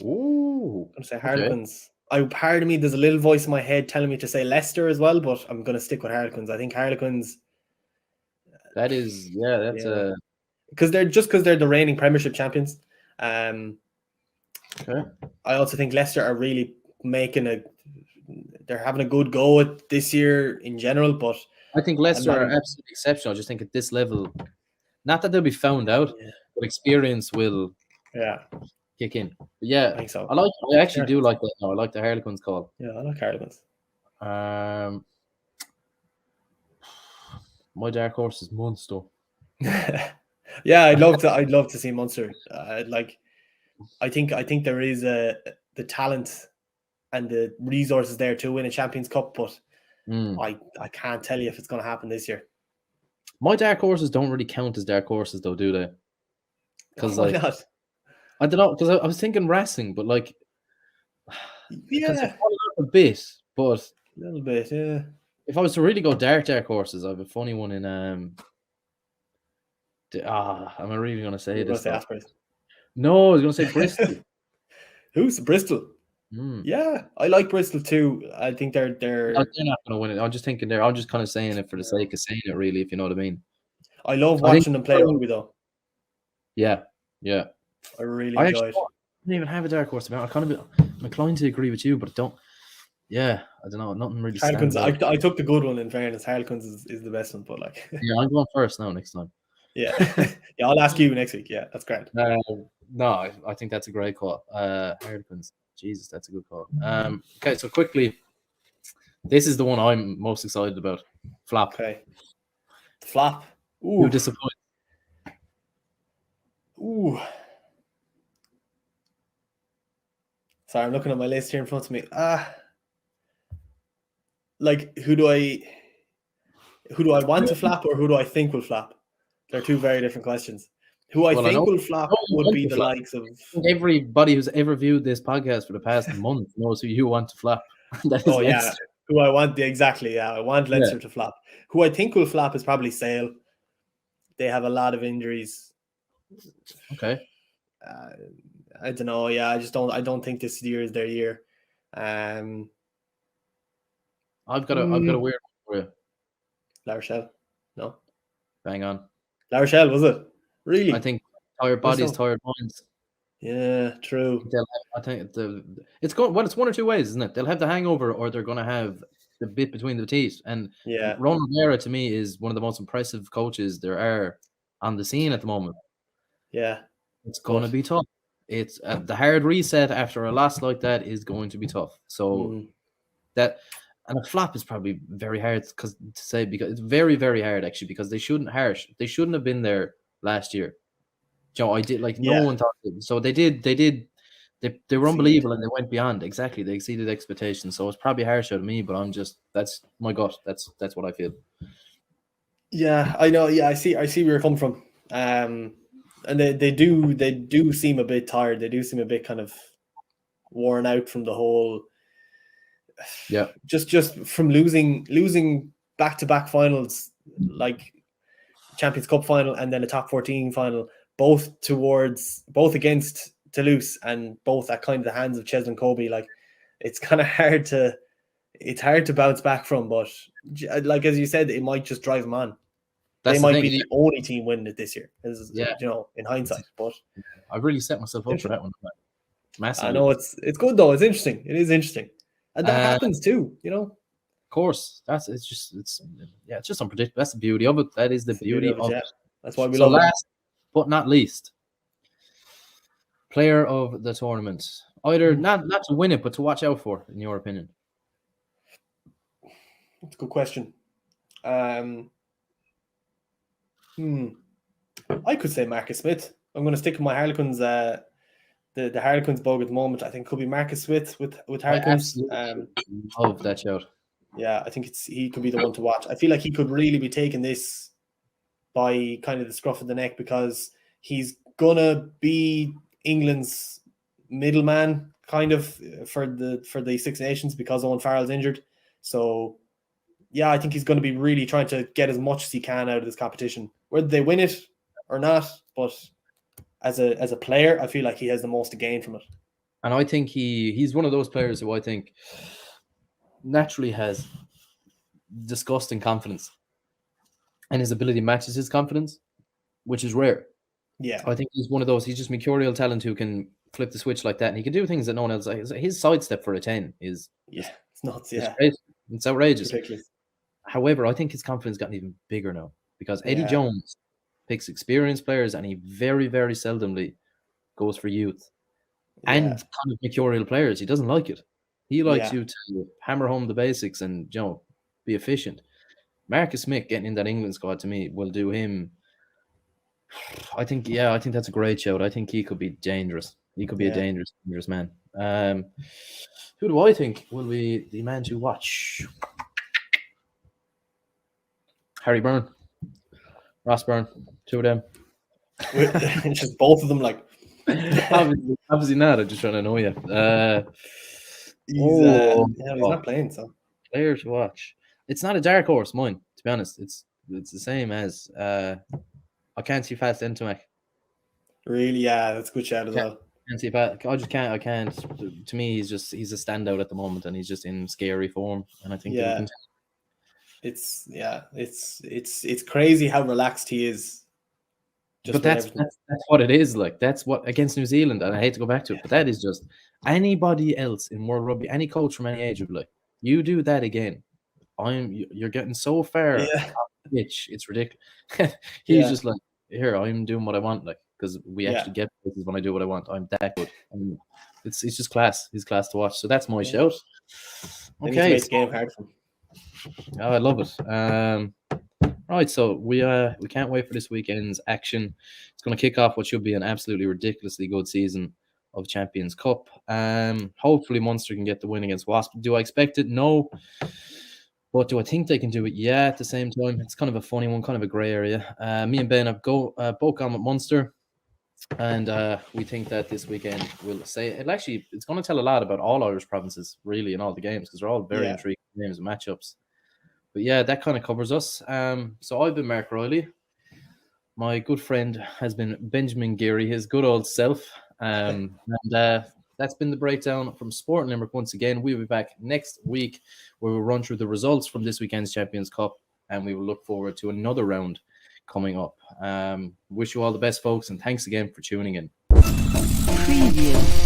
Ooh. I'm going to say Harlequins. Okay. Part of me, there's a little voice in my head telling me to say Leicester as well, but I'm going to stick with Harlequins. I think Harlequins. That is, that's because they're the reigning Premiership champions. Okay. I also think Leicester are really they're having a good go at this year in general, but I think Leicester are absolutely exceptional. I just think at this level, not that they'll be found out, but experience will kick in. But yeah, I think so. I actually do like that. No, I like the Harlequins call. Yeah, I like Harlequins. My dark horse is Munster. Yeah, I'd love to see Munster. I think there is the talent and the resources there to win a Champions Cup, but I can't tell you if it's going to happen this year. My dark horses don't really count as dark horses, though, do they? Because why not? I don't know. Because I was thinking Racing, but a bit, but a little bit, yeah. If I was to really go dark horses, I have a funny one in am I really going to say this? No, I was going to say Bristol. Who's Bristol? Yeah, I like Bristol too. I think they're not going to win it. I'm just thinking I'm just kind of saying it for the sake of saying it, really, if you know what I mean. I love watching them play rugby, though. Yeah. I really enjoy it. I don't even have a dark horse about. I'm inclined to agree with you, but don't. Yeah, I don't know. Nothing really. Harlequins. I took the good one. In fairness, Harlequins is the best one, but yeah, I'm going first now. Next time. Yeah, I'll ask you next week. Yeah, that's great. No, I think that's a great call. Harlequins. Jesus, that's a good call. Okay, so quickly, this is the one I'm most excited about. Flop. Okay. Flop. Ooh. Who disappointed? Sorry, I'm looking at my list here in front of me. Like who do I want to flap, or who do I think will flap? They're two very different questions. Who I think will flap would be the likes of everybody who's ever viewed this podcast for the past month knows who you want to flap. That is Leinster. Who I want exactly. Yeah, I want Leinster to flap. Who I think will flap is probably Sale. They have a lot of injuries. Okay. I don't know. Yeah, I don't think this year is their year. I've got a weird one for you. La Rochelle. No. Bang on. La Rochelle, was it? Really? I think tired bodies, tired minds. Yeah, true. I think it's one or two ways, isn't it? They'll have the hangover, or they're going to have the bit between the teeth. And Ron Rivera, to me, is one of the most impressive coaches there are on the scene at the moment. Yeah, it's going to be tough. It's the hard reset after a loss like that is going to be tough. So that. And a flap is probably very hard to say, because it's very, very hard actually, because they shouldn't have been there last year. No one thought it. So they were unbelievable, and they went beyond. Exactly. They exceeded expectations. So it's probably harsh out of me, but that's my gut. That's what I feel. Yeah, I know. Yeah, I see where you're coming from. And they do seem a bit tired. They do seem a bit kind of worn out from the whole. Yeah, just from losing back-to-back finals, like Champions Cup final and then a top 14 final, both against Toulouse and both at kind of the hands of Cheslin Kobe. Like, it's kind of hard to bounce back from, but like as you said, it might just drive them on. They might be the only team winning it this year, in hindsight. But I've really set myself up for that one. Massively. I know it's good though. It's interesting. It is interesting. And that happens too, Of course, it's just unpredictable. That's the beauty of it. That is the beauty of it. That's why we love it. Last but not least, player of the tournament. Either not to win it, but to watch out for, in your opinion. That's a good question. I could say Marcus Smith. I'm going to stick with my Harlequins. The Harlequins bug at the moment, I think, could be Marcus Smith with Harlequins. Love that shout. Yeah, I think he could be the one to watch. I feel like he could really be taking this by kind of the scruff of the neck, because he's gonna be England's middleman kind of for the Six Nations, because Owen Farrell's injured. So yeah, I think he's going to be really trying to get as much as he can out of this competition, whether they win it or not. But as a player, I feel like he has the most to gain from it. And I think he's one of those players who I think naturally has disgusting confidence, and his ability matches his confidence, which is rare. Yeah, I think he's one of those. He's just mercurial talent who can flip the switch like that, and he can do things that no one else. His sidestep for a 10 is it's nuts. Yeah, it's outrageous. Ridiculous. However, I think his confidence gotten even bigger now, because Eddie Jones picks experienced players, and he very, very seldomly goes for youth and kind of mercurial players. He doesn't like it. He likes you to hammer home the basics and be efficient. Marcus Smith getting in that England squad, to me, will do him. I think that's a great shout. I think he could be dangerous. He could be a dangerous man. Who do I think will be the man to watch? Harry Byrne, Ross Byrne, two of them. Just both of them, like. obviously not. I'm just trying to know you. He's not playing, so. Player to watch. It's not a dark horse, mine. To be honest, it's the same as I can't see past Ntomac. Really, that's a good shout as well. Can't see past. I can't. To me, he's a standout at the moment, and he's just in scary form. And I think it's crazy how relaxed he is. But that's what it is. Like, that's what against New Zealand, and I hate to go back to it, but that is just anybody else in world rugby, any coach from any age would be like, you do that again, you're getting so far off the pitch, it's ridiculous. He's just like, here, I'm doing what I want, like, because we actually get places when I do what I want. I'm that good. It's just class. He's class to watch. So that's my shout. Okay, make the game hard for him. Oh, I love it. Right, so we can't wait for this weekend's action. It's going to kick off what should be an absolutely ridiculously good season of Champions Cup. Hopefully Munster can get the win against Wasps. Do I expect it? No. But do I think they can do it? Yeah, at the same time. It's kind of a funny one, kind of a grey area. Me and Ben have both gone with Munster. And we think that this weekend will say it's going to tell a lot about all Irish provinces, really, in all the games, because they're all very intriguing games and matchups. But yeah, that kind of covers us. So I've been Mark Reilly. My good friend has been Benjamin Geary, his good old self. And that's been the breakdown from Sport Limerick once again. We'll be back next week where we'll run through the results from this weekend's Champions Cup, and we will look forward to another round coming up. Wish you all the best, folks, and thanks again for tuning in. Preview.